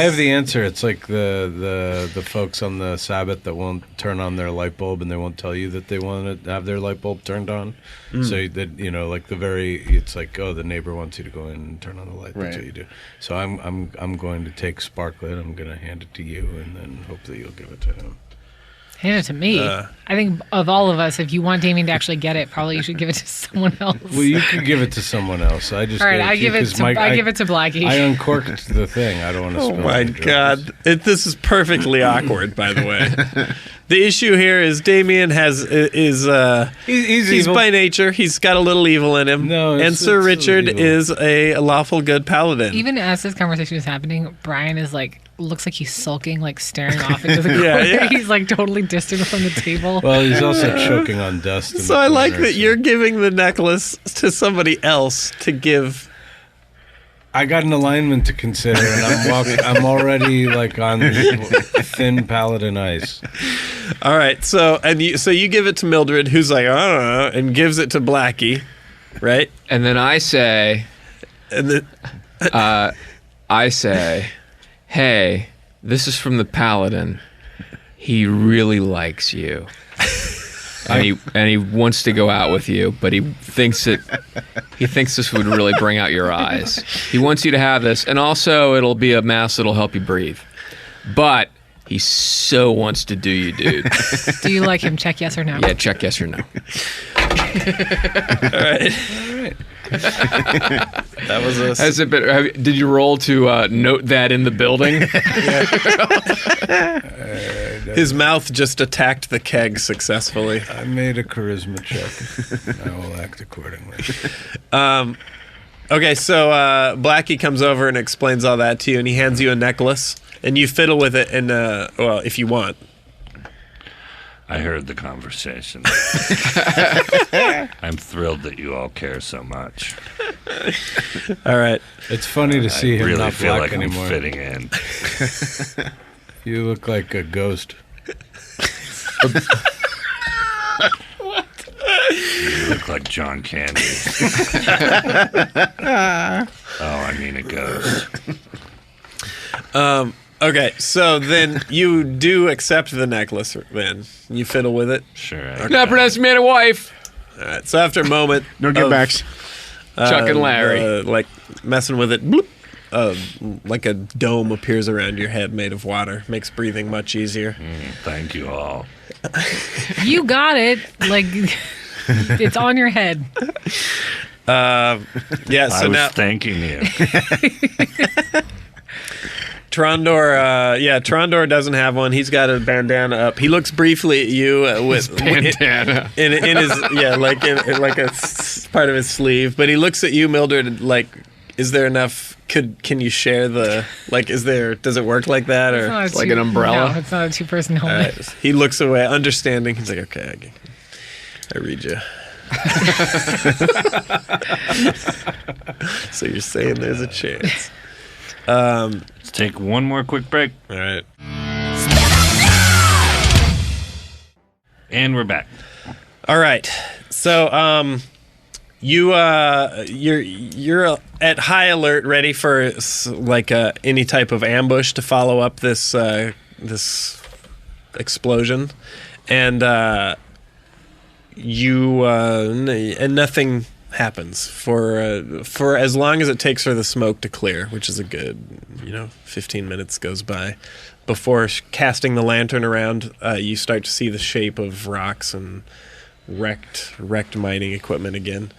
have the answer. It's like the folks on the Sabbath that won't turn on their light bulb and they won't tell you that they want to have their light bulb turned on. So that like it's like, oh, the neighbor wants you to go in and turn on the light. That's Right. what you do. So I'm going to take Sparklet. I'm going to hand it to you, and then hopefully you'll give it to him. Hand it to me. I think of all of us, if you want Damien to actually get it, probably you should give it to someone else. Well, you could give it to someone else. I just all right, gave I to you give it 'cause to Mike- I give it to Blackie. I uncorked the thing. I don't want to Oh spill my any drinks. god! This is perfectly awkward. By the way, the issue here is Damien is He's he's evil. by nature. He's got a little evil in him. No, and it's- Sir it's Richard evil. is a lawful good paladin. Even as this conversation is happening, Brian is like looks like he's sulking, like staring off into the corner. Yeah. He's like totally distant from the table. Well, he's also choking on dust. in so the I like corner, that so- you're giving the necklace to somebody else to give. I got an alignment to consider, and I'm already like on thin paladin ice. All right, so you give it to Mildred, who's like, I don't know, and gives it to Blackie, right? and then I say, And then hey, this is from the Paladin. He really likes you. And he wants to go out with you, but he thinks this would really bring out your eyes. He wants you to have this, and also it'll be a mask that'll help you breathe. But he so wants to do you, dude. Do you like him? Check yes or no. Yeah, check yes or no. all right. That was a Has it been? Did you roll to note that in the building? his mouth just attacked the keg successfully. I made a charisma check. I will act accordingly. Okay, so Blackie comes over and explains all that to you, and he hands you a necklace, and you fiddle with it, and well, if you want. I heard the conversation. I'm thrilled that you all care so much. All right. It's funny to see I him really not feel black like anymore. I'm fitting in. You look like a ghost. You look like John Candy. I mean a ghost. Okay, so then you do accept the necklace, then. You fiddle with it. Sure. Not pronounced man and wife. All right, so after a moment... No give backs. Chuck and Larry. Like messing with it, bloop, like a dome appears around your head made of water. Makes breathing much easier. Thank you all. You got it. Like it's on your head. Yeah, I so was now thanking you. Trondor doesn't have one. He's got a bandana up. He looks briefly at you with Bandana. in his like a part of his sleeve, but he looks at you, Mildred, like, is there enough? Can you share the does it work like that, or It's not a like an umbrella? No, it's not a two-person helmet. he looks away, understanding. He's like, okay, I read you. So you're saying there's a chance. Let's take one more quick break. All right. And we're back. All right. So you're at high alert, ready for any type of ambush to follow up this this explosion, and and nothing happens for as long as it takes for the smoke to clear, which is a good 15 minutes goes by. before casting the lantern around, you start to see the shape of rocks and wrecked mining equipment again.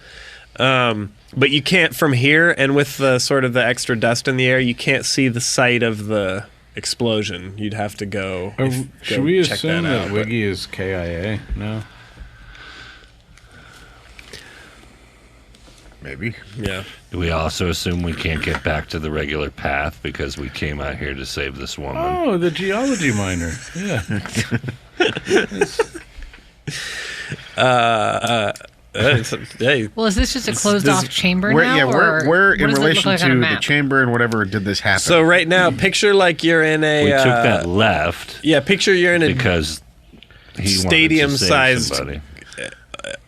But you can't from here, and with the sort of the extra dust in the air, you can't see the site of the explosion. You'd have to go. Should we check assume that out, Wiggy is KIA now? Maybe. Yeah. Do we also assume we can't get back to the regular path because we came out here to save this woman? Oh, the geology miner. Yeah. Hey, Well, is this just a closed-off chamber Where, now? yeah, or where what in does it look relation like on a to the map? chamber and whatever did this happen? so right now, picture like you're in a. We took that left Yeah, picture you're in a because he stadium-sized, wanted to save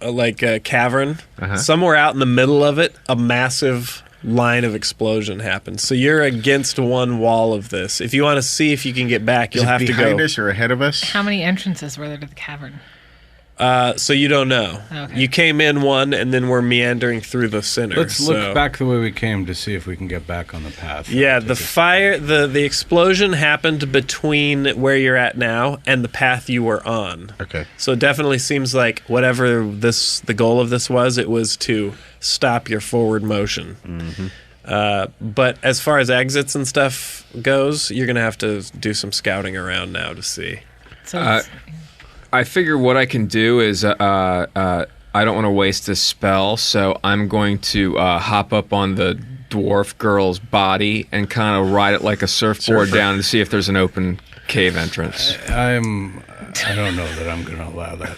somebody. like a cavern. Somewhere out in the middle of it, a massive line of explosion happens. So you're against one wall of this. If you want to see if you can get back, you'll have to go. behind us or ahead of us? How many entrances were there to the cavern? So you don't know. Okay. You came in one, and then we're meandering through the center. Let's so. look back the way we came to see if we can get back on the path. Yeah, the fire, the explosion happened between where you're at now and the path you were on. Okay. So it definitely seems like whatever the goal of this was, it was to stop your forward motion. But as far as exits and stuff goes, you're gonna have to do some scouting around now to see. So it's- I figure what I can do is I don't want to waste this spell, so I'm going to hop up on the dwarf girl's body and kind of ride it like a surfboard down to see if there's an open cave entrance. I don't know that I'm going to allow that.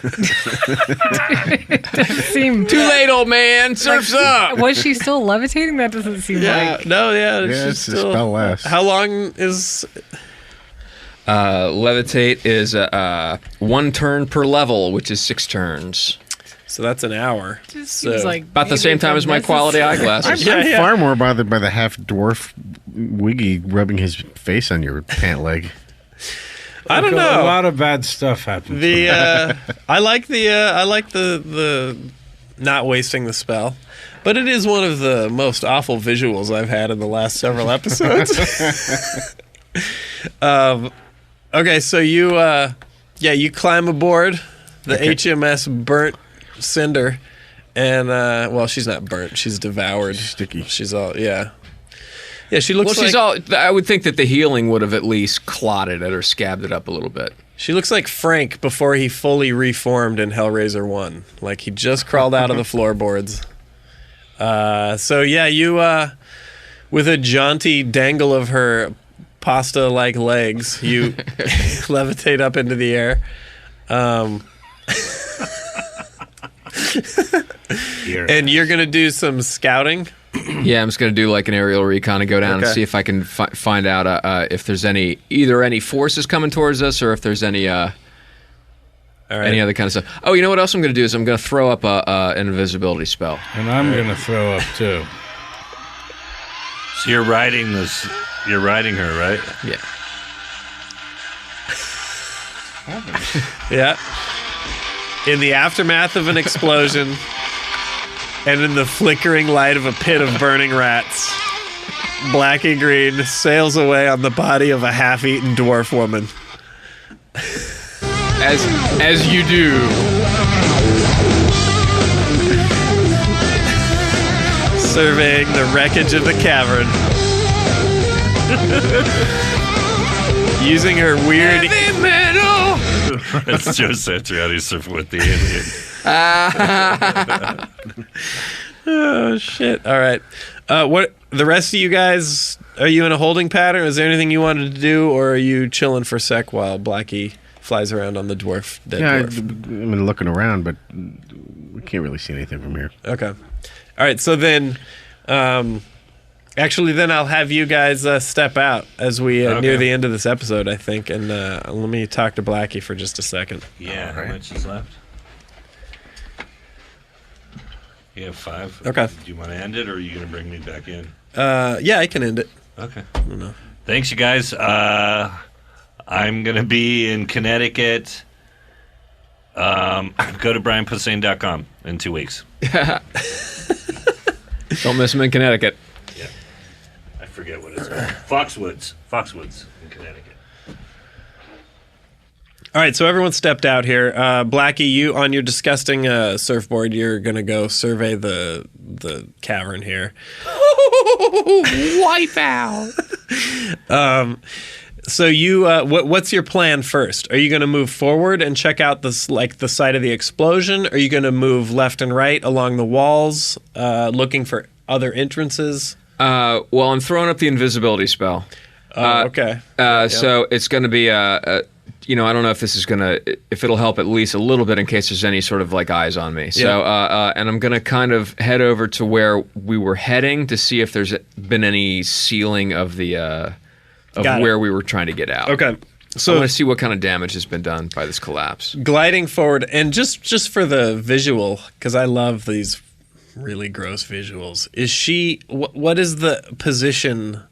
seem Too late, old man. Surf's up. Was she still levitating? That doesn't seem like. No, yeah. Yeah, it's a spell lasts. How long is? Levitate is 1 turn per level, which is 6 turns. So that's an hour. Just So- seems like About the maybe same it's time as my quality unnecessary. eyeglasses. Yeah. Far more bothered by the half dwarf Wiggy rubbing his face on your pant leg. I don't A know. lot of bad stuff happened. I like the not wasting the spell, but it is one of the most awful visuals I've had in the last several episodes. Okay, so you climb aboard the HMS Burnt Cinder, and well, she's not burnt; she's devoured. She's sticky. She's all yeah. She looks Well, like she's all. I would think that the healing would have at least clotted it or scabbed it up a little bit. She looks like Frank before he fully reformed in Hellraiser 1. Like he just crawled out of the floorboards. So yeah, you with a jaunty dangle of her pasta-like legs, you levitate up into the air. And you're gonna do some scouting. Yeah, I'm just gonna do like an aerial recon and go down and Okay. see if I can find out if there's either any forces coming towards us or if there's any All right. any other kind of stuff. Oh, you know what else I'm gonna do is I'm gonna throw up an invisibility spell. And I'm going to throw up too. So you're riding this. You're riding her, right? Yeah. Yeah. In the aftermath of an explosion and in the flickering light of a pit of burning rats, Blackie Green sails away on the body of a half-eaten dwarf woman. As you do. Surveying the wreckage of the cavern. Using her weird... Heavy metal. That's Joe Satriani surfing with the alien. Oh, shit. All right. What the rest of you guys, are you in a holding pattern? Is there anything you wanted to do, or are you chilling for a sec while Blackie flies around on the dead dwarf? I've been looking around, but we can't really see anything from here. Okay. All right. So then, actually, then I'll have you guys step out as we near the end of this episode, I think. And let me talk to Blackie for just a second. Yeah. How much is left? You have 5. Okay. Do you want to end it, or are you going to bring me back in? Yeah, I can end it. Okay. Thanks, you guys. I'm going to be in Connecticut. Go to brianposehn.com in 2 weeks. Don't miss him in Connecticut. Yeah. I forget what it's called. Foxwoods in Connecticut. All right, so everyone stepped out here. Blackie, you on your disgusting surfboard, you're gonna go survey the cavern here. Wipe out. So you, what's your plan first? Are you going to move forward and check out the site of the explosion? Are you going to move left and right along the walls, looking for other entrances? Well, I'm throwing up the invisibility spell. Okay. So it's going to be I don't know if this is if it'll help at least a little bit in case there's any sort of like eyes on me. So, and I'm going to kind of head over to where we were heading to see if there's been any sealing of the where we were trying to get out. Okay. So I want to see what kind of damage has been done by this collapse. Gliding forward, and just for the visual, because I love these really gross visuals. Is she? What is the position?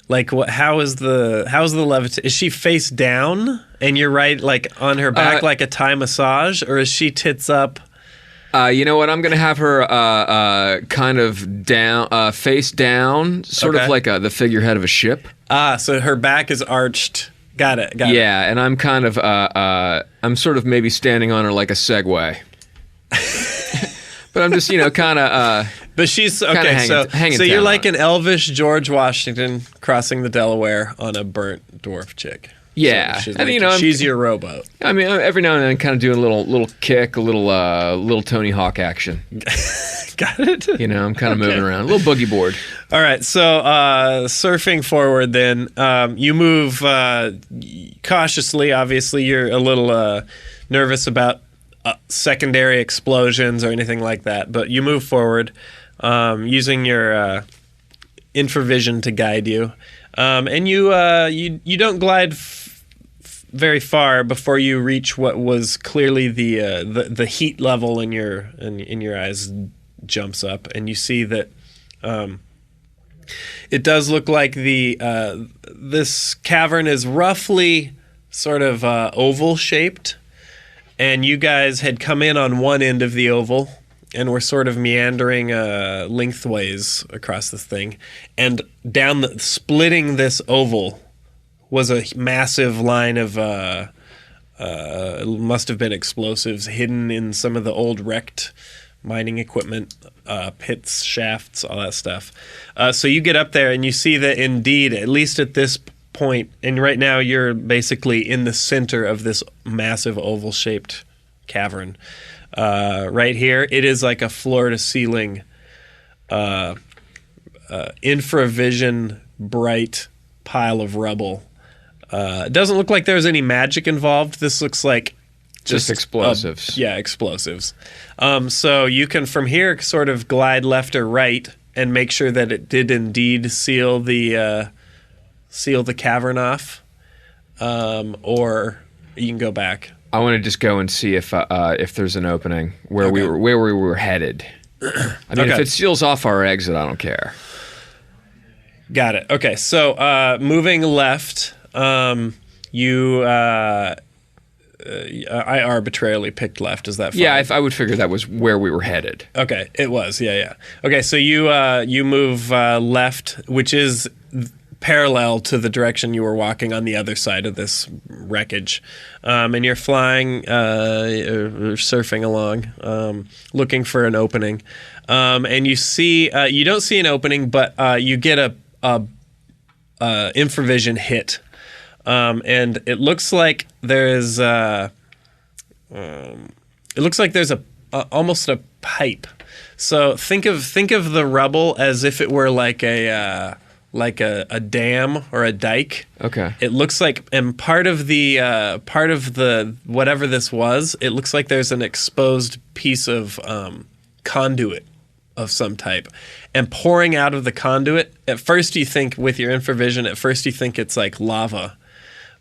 Like what? How's the levitation? Is she face down and you're right, like on her back, like a Thai massage, or is she tits up? You know what? I'm going to have her kind of down, face down, sort of like the figurehead of a ship. So her back is arched. Got it. Yeah, and I'm kind of, I'm sort of maybe standing on her like a Segway. But I'm just, kind of. But she's okay. Hanging so you're like an elvish George Washington crossing the Delaware on a burnt dwarf chick. Yeah, so she's your rowboat. I mean, every now and then, kind of doing a little kick, a little Tony Hawk action. Got it. I'm kind of moving around, a little boogie board. All right, so surfing forward, then you move cautiously. Obviously, you're a little nervous about secondary explosions or anything like that, but you move forward using your infravision to guide you, and you don't glide very far before you reach what was clearly the heat level in your eyes jumps up, and you see that it does look like this cavern is roughly sort of oval shaped, and you guys had come in on one end of the oval and were sort of meandering lengthways across this thing, and splitting this oval was a massive line of must have been explosives hidden in some of the old wrecked mining equipment, pits, shafts, all that stuff. So you get up there and you see that indeed, at least at this point, and right now you're basically in the center of this massive oval-shaped cavern. Right here, it is like a floor-to-ceiling, infravision, bright pile of rubble. It doesn't look like there's any magic involved. This looks like just explosives. Explosives. So you can, from here, sort of glide left or right and make sure that it did indeed seal the cavern off, or you can go back. I want to just go and see if there's an opening where we were headed. I mean, if it seals off our exit, I don't care. Got it. Okay, so moving left, I arbitrarily picked left. Is that fine? Yeah, I would figure that was where we were headed. Okay, it was. Yeah. Okay, so you move left, which is parallel to the direction you were walking on the other side of this wreckage, and you're flying or surfing along, looking for an opening, and you see you don't see an opening, but you get a infravision hit. And it looks like there's almost a pipe. So think of the rubble as if it were like a dam or a dike. Okay. It looks like, and part of the whatever this was, it looks like there's an exposed piece of conduit of some type, and pouring out of the conduit. At first, you think with your infravision, it's like lava.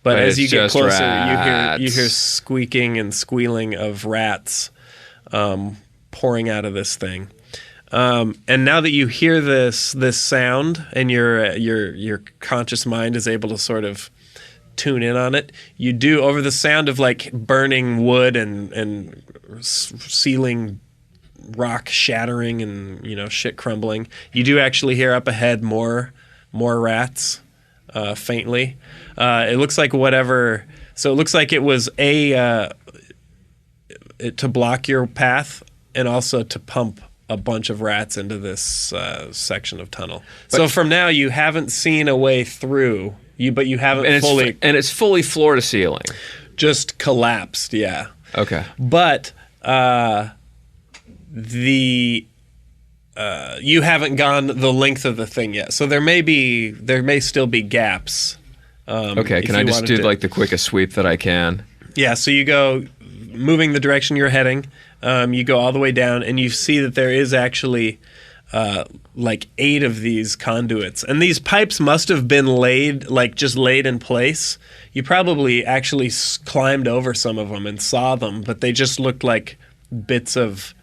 But as you get closer, you hear squeaking and squealing of rats pouring out of this thing. And now that you hear this sound, and your conscious mind is able to sort of tune in on it, you do, over the sound of like burning wood and ceiling rock shattering and shit crumbling, you do actually hear up ahead more rats faintly. It looks like whatever So it looks like it was to block your path and also to pump a bunch of rats into this section of tunnel. So from now, you haven't seen a way through, but you haven't fully... And it's fully floor to ceiling. Just collapsed, yeah. Okay. But you haven't gone the length of the thing yet. So there may still be gaps. Okay, can I just do like the quickest sweep that I can? Yeah, so you go moving the direction you're heading. You go all the way down, and you see that there is actually like 8 of these conduits. And these pipes must have been laid in place. You probably actually climbed over some of them and saw them, but they just looked like bits of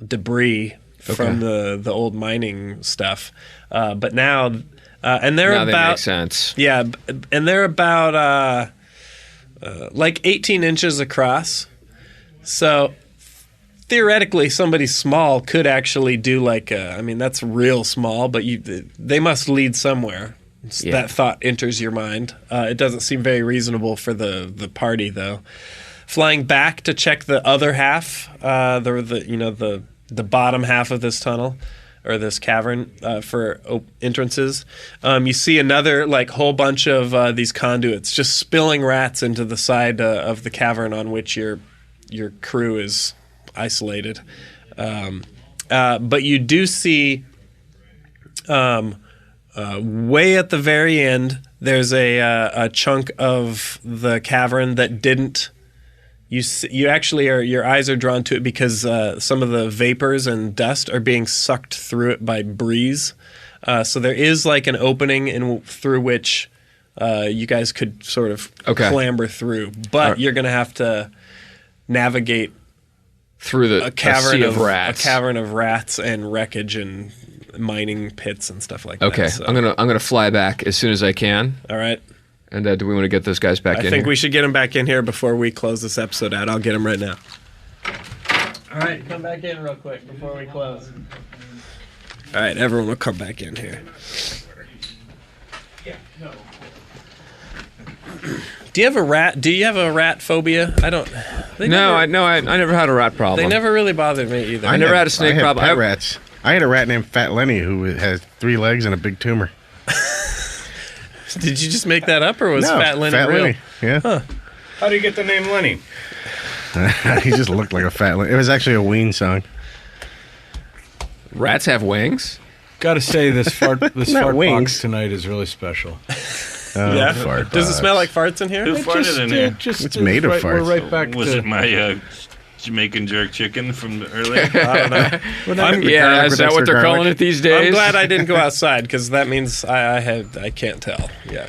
debris from the old mining stuff. But now... and they're now about... They make sense. Yeah, and they're about like 18 inches across. So theoretically, somebody small could actually do that's real small, but they must lead somewhere. Yeah. That thought enters your mind. It doesn't seem very reasonable for the party, though. Flying back to check the other half, the bottom half of this tunnel or this cavern for entrances, you see another whole bunch of these conduits just spilling rats into the side of the cavern on which your crew is isolated. But you do see way at the very end, there's a chunk of the cavern that didn't. You actually your eyes are drawn to it because some of the vapors and dust are being sucked through it by breeze. So there is like an opening through which you guys could sort of clamber through, but you're going to have to navigate through a cavern of rats. A cavern of rats and wreckage and mining pits and stuff like that. Okay, so. I'm gonna fly back as soon as I can. All right. And do we want to get those guys back in here? I think we should get them back in here before we close this episode out. I'll get them right now. All right, come back in real quick before we close. All right, everyone will come back in here. Yeah, no. Do you have a rat phobia? I don't. I never had a rat problem. They never really bothered me either. I never had a snake problem. Pet rats. I had a rat named Fat Lenny who has 3 legs and a big tumor. Did you just make that up, or was Fat Lenny real? Lenny. Yeah. Huh. How do you get the name Lenny? He just looked like a Fat Lenny. It was actually a Ween song. Rats have wings? Gotta say, this fart box tonight is really special. Yeah. Fart Does it smell like farts in here? Who farted in here? It's made of farts. We're right back Was it my Jamaican jerk chicken from earlier? I don't know. Is that what they're calling it these days? I'm glad I didn't go outside because that means I can't tell. Yeah.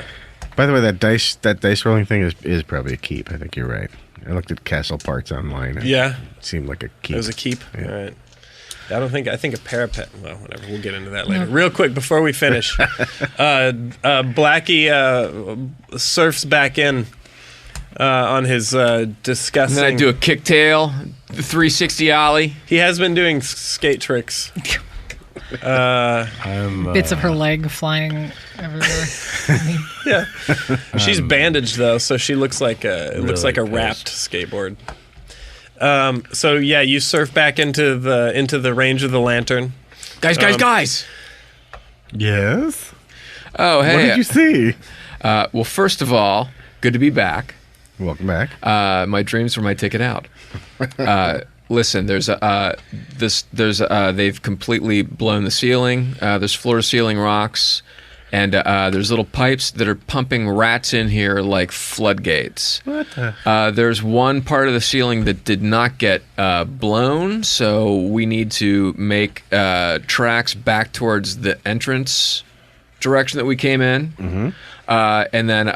By the way, that dice rolling thing is probably a keep. I think you're right. I looked at Castle Parts online. Yeah. It seemed like a keep. It was a keep? Yeah. All right. I think a parapet. Well, whatever. We'll get into that later. Real quick before we finish, Blackie surfs back in on his disgusting. And then I do a kicktail, the 360 ollie. He has been doing skate tricks. Bits of her leg flying everywhere. Yeah, she's bandaged though, so she looks like a wrapped skateboard. So yeah, you surf back into the range of the lantern. Guys! Yes? Oh, hey. What did you see? Well, first of all, good to be back. Welcome back. My dreams were my ticket out. Listen, they've completely blown the ceiling. There's floor-to-ceiling rocks. And there's little pipes that are pumping rats in here like floodgates. What the? There's one part of the ceiling that did not get blown, so we need to make tracks back towards the entrance direction that we came in. Mm-hmm. And then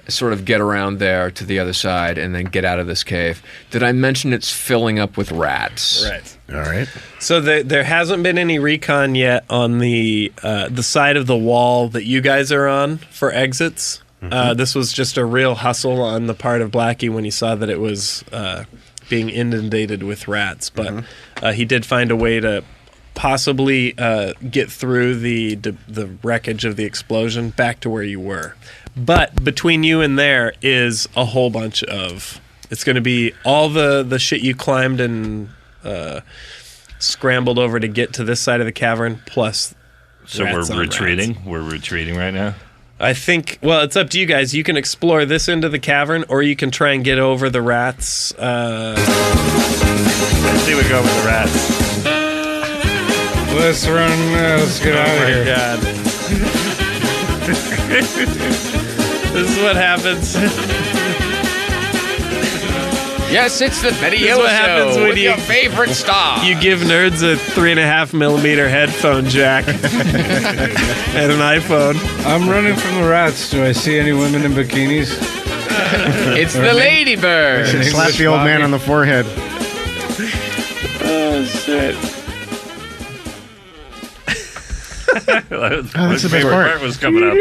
sort of get around there to the other side and then get out of this cave. Did I mention it's filling up with rats? Right. All right. So there hasn't been any recon yet on the side of the wall that you guys are on for exits. Mm-hmm. This was just a real hustle on the part of Blackie when he saw that it was being inundated with rats. But he did find a way to possibly get through the wreckage of the explosion back to where you were. But between you and there is a whole bunch of... It's going to be all the shit you climbed and scrambled over to get to this side of the cavern, plus So rats we're on retreating? rats. We're retreating right now? I think... Well, it's up to you guys. You can explore this end of the cavern, or you can try and get over the rats. I think we go with the rats. Let's run. Let's get out of here. God. This is what happens. Yes, it's the This is video what happens show when with you- your favorite star. You give nerds a 3.5mm headphone jack and an iPhone. I'm running from the rats. Do I see any women in bikinis? It's the ladybird. Slap the old man on the forehead. Oh, shit. that's the best part. was coming up.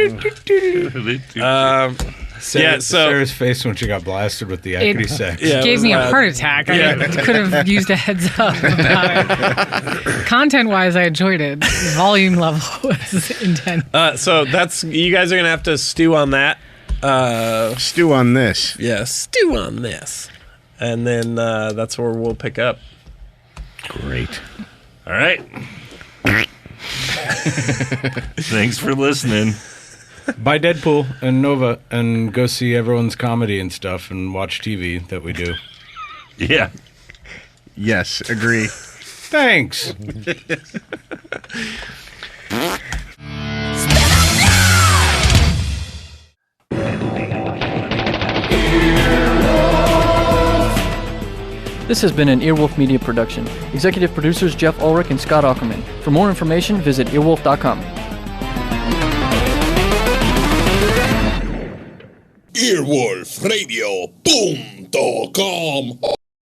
Sarah's face when she got blasted with the equity sex. Yeah, it Gave was me a loud. heart attack. I could have used a heads up about it. Content-wise, I enjoyed it. The volume level was intense. So that's... You guys are going to have to stew on that. Stew on this. Yeah, stew on this. And then that's where we'll pick up. Great. All right. Thanks for listening. Buy Deadpool and Nova and go see everyone's comedy and stuff and watch TV that we do. Yeah. Yes, agree. Thanks. This has been an Earwolf Media production. Executive producers Jeff Ulrich and Scott Ackerman. For more information, visit earwolf.com. Earwolfradio.com